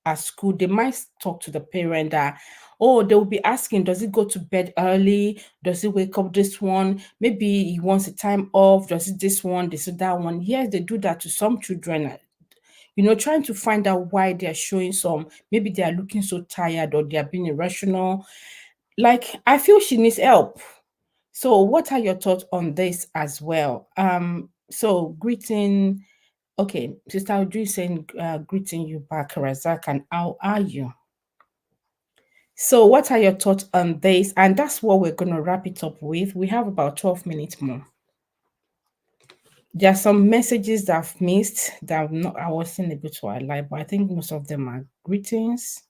at school, they might talk to the parent that, oh, they will be asking, does he go to bed early? Does he wake up this one? Maybe he wants a time off. Does it this one? This or that one? Yes, they do that to some children. Trying to find out why they're showing maybe they are looking so tired or they are being irrational. Like, I feel she needs help. So what are your thoughts on this as well? So greeting. Okay, Sister Audrey saying, greeting you back, Razak, and how are you? So what are your thoughts on this? And that's what we're going to wrap it up with. We have about 12 minutes more. There are some messages that I've missed that I wasn't able to highlight, but I think most of them are greetings.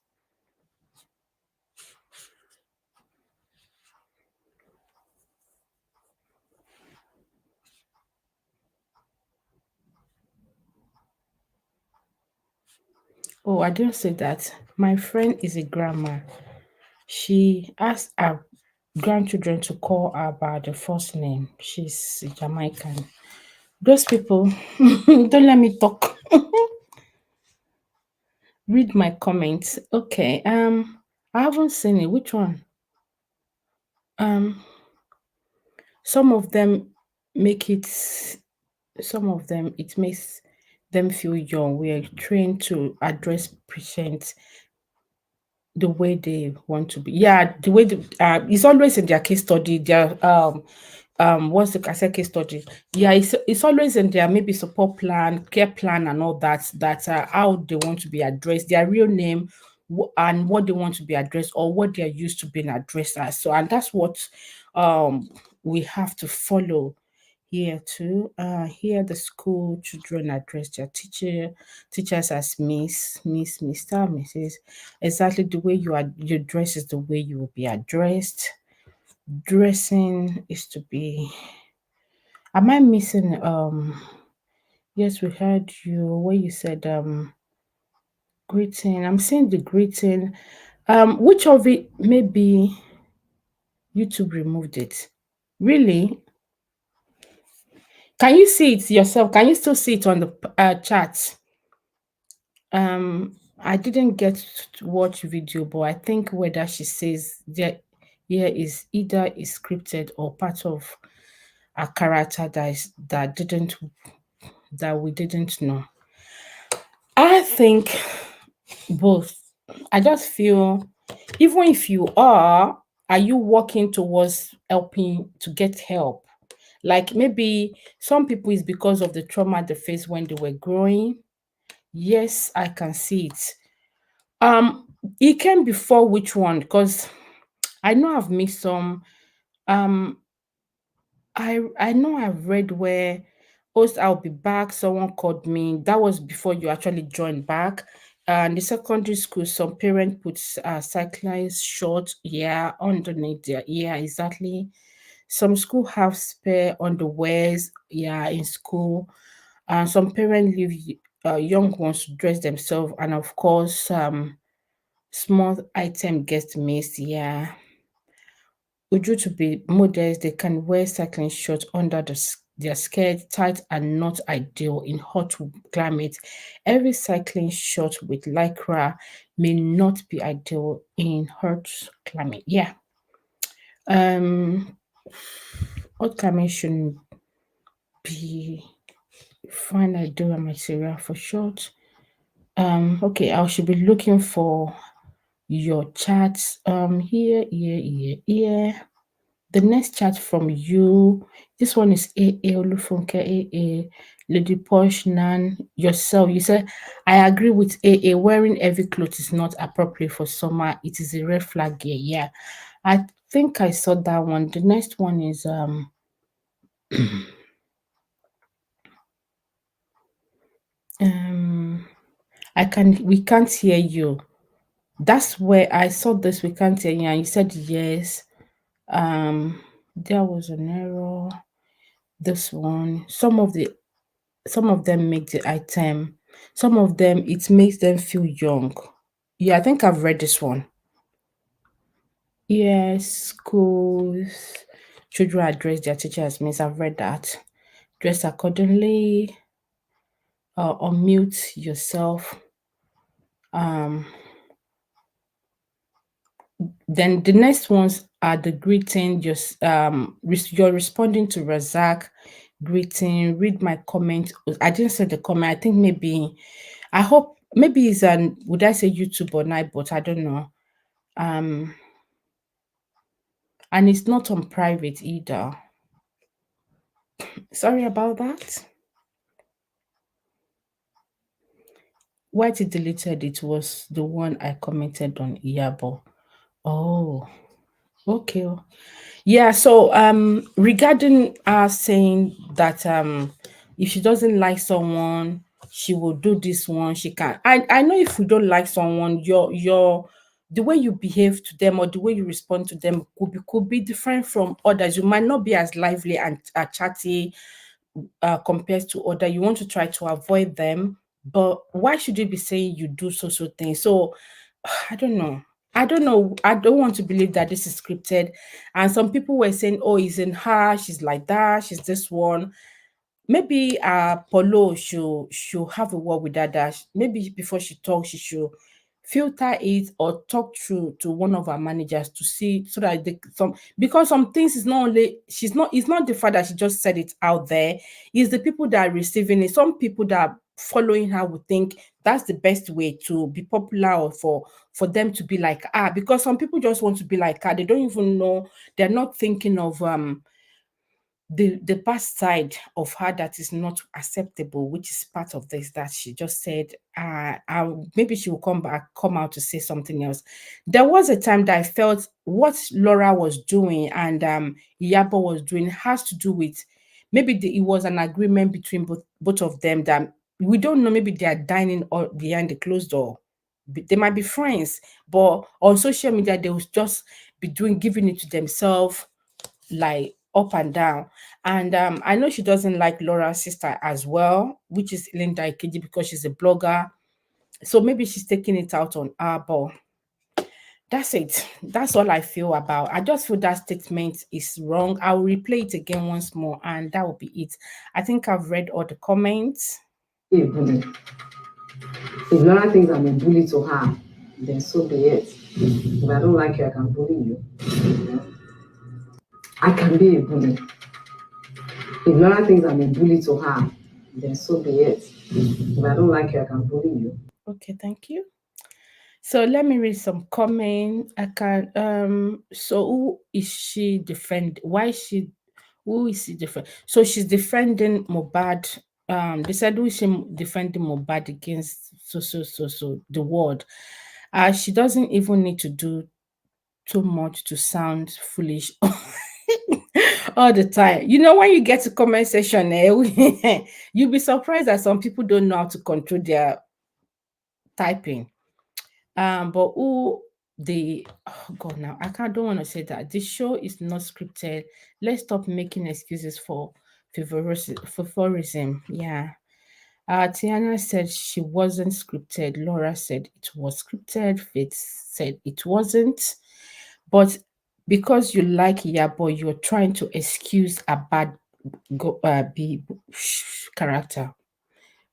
Oh, I didn't say that. My friend is a grandma. She asked her grandchildren to call her by the first name. She's Jamaican. Those people, don't let me talk. Read my comments. Okay. I haven't seen it. Which one? Some of them it makes them feel young. We are trained to address patients the way they want to be. Yeah, the way it's always in their case study. Their what's the I said case study? Yeah, it's always in their maybe support plan, care plan, and all that. That how they want to be addressed, their real name, and what they want to be addressed, or what they are used to being addressed as. So, and that's what we have to follow. here too. Here the school children address their teachers as Miss, Mr., Mrs. Exactly the way your dress is the way you will be addressed. Dressing is to be. Am I missing? Yes, we heard you where you said greeting. I'm seeing the greeting. Which of it maybe YouTube removed it? Really? Can you see it yourself? Can you still see it on the chat? I didn't get to watch video, but I think whether she says that here is either is scripted or part of a character that we didn't know. I think both. I just feel even if you are you working towards helping to get help? Like maybe some people is because of the trauma they faced when they were growing. Yes, I can see it. Um, it can be for which one? Because I know I've missed some. Um, I know I've read where host I'll be back. Someone called me. That was before you actually joined back. And the secondary school, some parent puts cyclist short, yeah, underneath their yeah, exactly. Some school have spare underwears, yeah, in school. And some parents leave young ones to dress themselves, and of course, small item gets missed, yeah. Due to be modest, they can wear cycling shorts under their skirt, tight and not ideal in hot climate. Every cycling short with lycra may not be ideal in hot climate. Yeah. Um, hot climate shouldn't be fine ideal material for short. Okay, I should be looking for your chats. Here. The next chat from you, this one is AA Olufunke AA Lady Posh Nan yourself. You said I agree with AA. Wearing heavy clothes is not appropriate for summer. It is a red flag here. Yeah, I think I saw that one. The next one is we can't hear you. That's where I saw this. We can't hear you, and you said yes. There was an error. This one, some of them make the item, some of them it makes them feel young. Yeah, I think I've read this one. Yes, schools, children address their teachers means I've read that. Dress accordingly, unmute yourself. Then the next ones are the greeting. Just you're responding to Razak greeting. Read my comment. I didn't say the comment. I think maybe I hope maybe it's an would I say YouTube or night, but I don't know. And it's not on private either. Sorry about that. Why it deleted it was the one I commented on Iyabo. Oh, okay. Yeah, so regarding us saying that if she doesn't like someone, she will do this one, she can. I know if we don't like someone, your the way you behave to them or the way you respond to them could be different from others. You might not be as lively and chatty compared to other. You want to try to avoid them, but why should you be saying you do so things? So I don't know. I don't know. I don't want to believe that this is scripted. And some people were saying, oh, it's in her, she's like that, she's this one. Maybe Polo should have a word with that. Maybe before she talks, she should filter it or talk through to one of our managers to see so that because some things is not only it's not the fact that she just said it out there, it's the people that are receiving it. Some people that are following her would think that's the best way to be popular or for them to be like because some people just want to be like they don't even know, they're not thinking of the past side of her that is not acceptable, which is part of this that she just said maybe she will come out to say something else. There was a time that I felt what Laura was doing and Iyabo was doing has to do with maybe it was an agreement between both of them that we don't know. Maybe they are dining or behind the closed door. They might be friends, but on social media they will just be giving it to themselves, like up and down. And I know she doesn't like Laura's sister as well, which is Linda Ikeji, because she's a blogger. So maybe she's taking it out on her, but that's it. That's all I feel about. I just feel that statement is wrong. I'll replay it again once more, and that will be it. I think I've read all the comments. Be a bully. If Laura thinks I'm a bully to her, then so be it. If I don't like you, I can bully you. I can be a bully. If Laura thinks I'm a bully to her, then so be it. If I don't like you, I can bully you. Okay, thank you. So let me read some comments. I can so who is she defend? Why is she who is she defend? So she's defending Mohbad. They said who is she defending Mohbad against so the word. She doesn't even need to do too much to sound foolish all the time. You know, when you get to comment section, you'll be surprised that some people don't know how to control their typing. But oh god, now don't want to say that this show is not scripted. Let's stop making excuses for favorism. Yeah. Tiana said she wasn't scripted. Laura said it was scripted. Faith said it wasn't. But because you like Yabo, you're trying to excuse a bad character.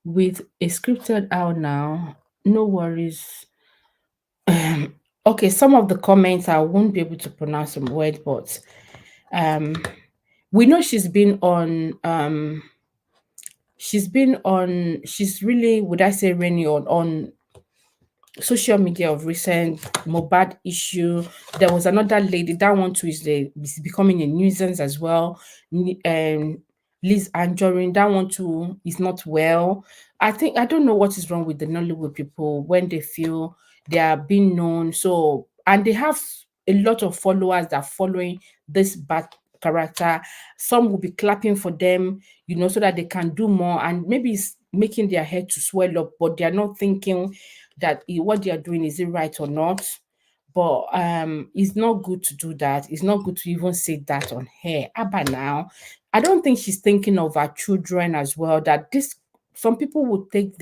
With a scripted out now, no worries. Okay, some of the comments I won't be able to pronounce some words, but we know she's really, would I say, Rennie, on social media of recent. Mohbad issue. There was another lady, that one too is becoming a nuisance as well. Liz Anjorin, that one too is not well. I don't know what is wrong with the Nollywood people when they feel they are being known. So, and they have a lot of followers that are following this bad character. Some will be clapping for them, so that they can do more, and maybe it's making their head to swell up, but they are not thinking that what they are doing, is it right or not. But it's not good to do that. It's not good to even say that on her. Abba now, I don't think she's thinking of her children as well. That some people would take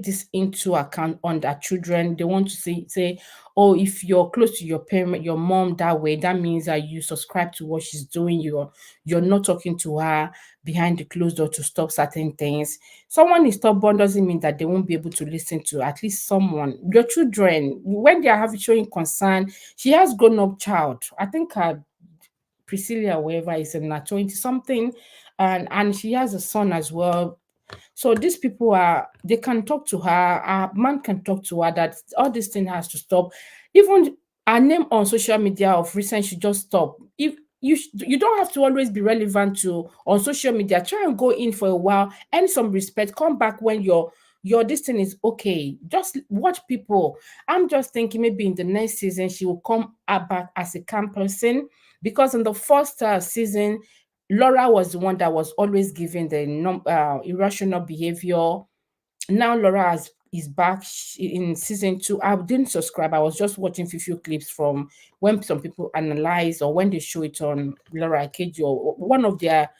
this into account on their children. They want to say, oh, if you're close to your parent, your mom that way, that means that you subscribe to what she's doing. You're not talking to her behind the closed door to stop certain things. Someone is stubborn doesn't mean that they won't be able to listen to at least someone. Your children, when they are showing concern, she has grown-up child. I think Priscilla, whoever, is in her 20 something, and she has a son as well. So these people they can talk to her. A man can talk to her that all this thing has to stop. Even her name on social media of recent should just stop. If you don't have to always be relevant on social media. Try and go in for a while, earn some respect, come back when your this thing is okay. Just watch people. I'm just thinking maybe in the next season she will come back as a calm person, because in the first season, Laura was the one that was always giving the irrational behavior. Now Laura is back in season 2. I didn't subscribe. I was just watching few clips from when some people analyze or when they show it on Laura Ikeji or one of their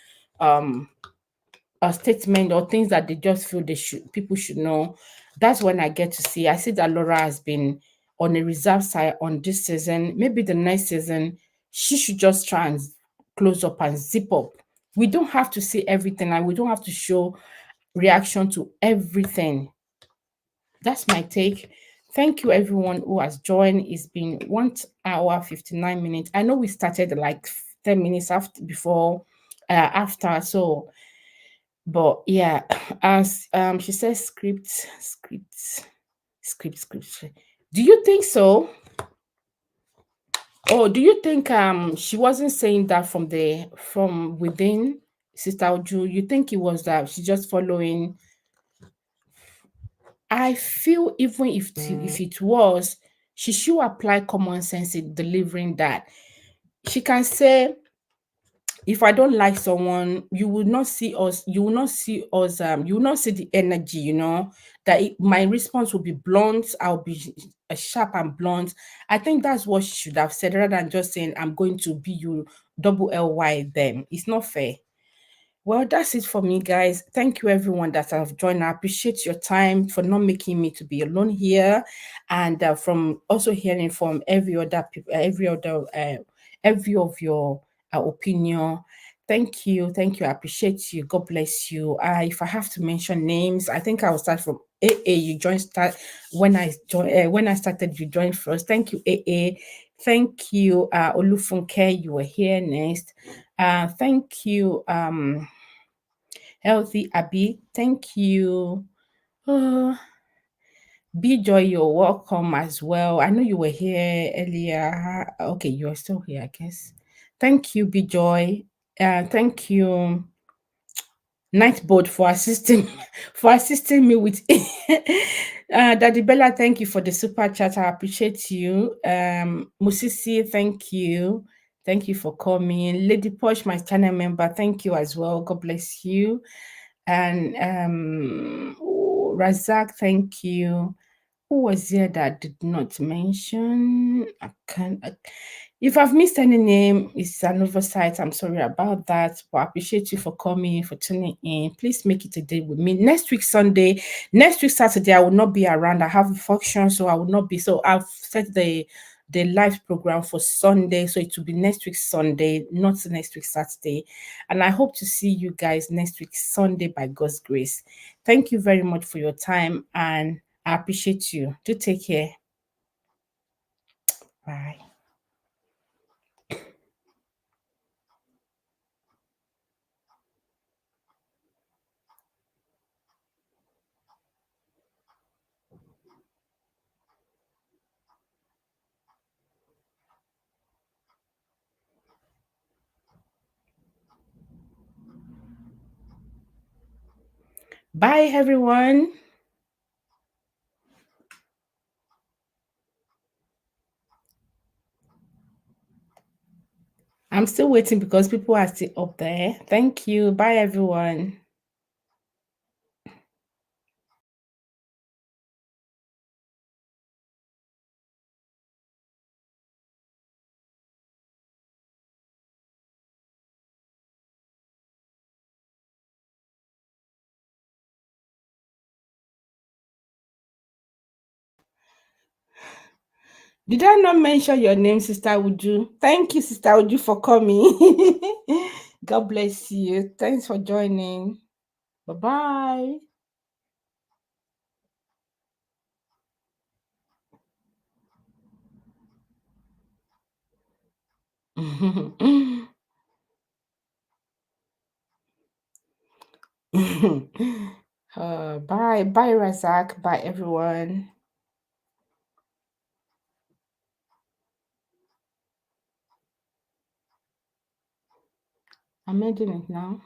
statement or things that they just feel people should know. That's when I get to see. I see that Laura has been on a reserve side on this season. Maybe the next season she should just try and close up and zip up. We don't have to see everything, and we don't have to show reaction to everything. That's my take. Thank you everyone who has joined. It's been 1 hour 59 minutes. I know we started like 10 minutes after, so but yeah, as she says, script. Do you think so? Or do you think she wasn't saying that from within, Sister Uju? You think it was that she's just following? I feel even if it was, she should apply common sense in delivering that. She can say, if I don't like someone, you will not see us, you will not see us, you will not see the energy, that my response will be blunt. I'll be sharp and blunt. I think that's what she should have said rather than just saying, I'm going to be you double ly them. It's not fair. Well, that's it for me, guys. Thank you, everyone that have joined. I appreciate your time for not making me to be alone here, and from also hearing from every of your opinion. Thank you, thank you. I appreciate you. God bless you. If I have to mention names, I think I will start from AA. You joined when I started. You joined first. Thank you, AA. Thank you, Olufunke. You were here next. Thank you, Healthy Abby. Thank you. B-Joy, you're welcome as well. I know you were here earlier. Okay, you're still here, I guess. Thank you, B-Joy. Thank you, Nightboard, for assisting me with Daddy Bella. Thank you for the super chat. I appreciate you. Musisi, thank you. Thank you for coming. Lady Posh, my channel member, thank you as well. God bless you. And Razak, thank you. Who was there that I did not mention? If I've missed any name, it's an oversight. I'm sorry about that. But I appreciate you for coming, for tuning in. Please make it a day with me. Next week, Saturday, I will not be around. I have a function, so I will not be. So I've set the live program for Sunday. So it will be next week, Sunday, not next week, Saturday. And I hope to see you guys next week, Sunday, by God's grace. Thank you very much for your time, and I appreciate you. Do take care. Bye. Bye, everyone. I'm still waiting because people are still up there. Thank you. Bye, everyone. Did I not mention your name, Sister Uju? Thank you, Sister Uju, for coming. God bless you. Thanks for joining. Bye-bye. Bye. Bye, Razak. Bye, everyone. I'm ending it now.